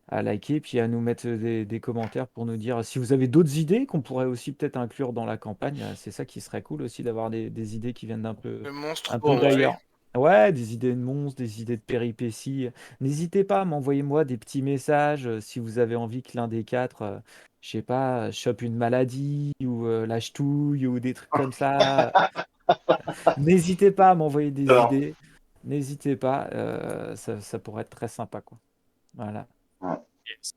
à liker, puis à nous mettre des commentaires pour nous dire si vous avez d'autres idées qu'on pourrait aussi peut-être inclure dans la campagne. C'est ça qui serait cool aussi, d'avoir des idées qui viennent Le monstre un pour peu tuer. d'ailleurs. Ouais, des idées de monstres, des idées de péripéties. N'hésitez pas à m'envoyer des petits messages si vous avez envie que l'un des quatre, je sais pas, chope une maladie ou la ch'touille ou des trucs comme ça. N'hésitez pas à m'envoyer des Alors, idées. N'hésitez pas, ça pourrait être très sympa, quoi. Voilà. ouais. Yes.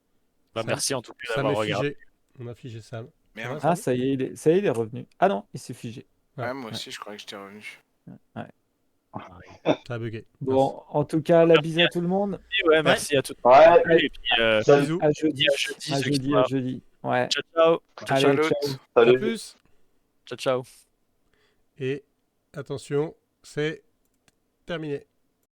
Bah, Sam, merci en tout cas Sam d'avoir est regardé. figé. On a figé Sam. Ça va, Merde. Ah, Sam? ça y est, ça y est, il est revenu. Ah non, il s'est figé. Ah, Ouais, moi Ouais, aussi, je croyais que j'étais revenu. ouais. ça a bugué. Mince. Bon, en tout cas, la bise Merci à tout le monde. ouais, Ouais, merci à tous. Ouais, Et puis, salut. bisous. À on dit jeudi. à jeudi, À ceux qui sont jeudi, à là. jeudi. Ouais. Ciao, ciao. Ciao, ciao, Allez, l'autre. ciao. À Salut. plus. Ciao, ciao. Et attention, c'est terminé.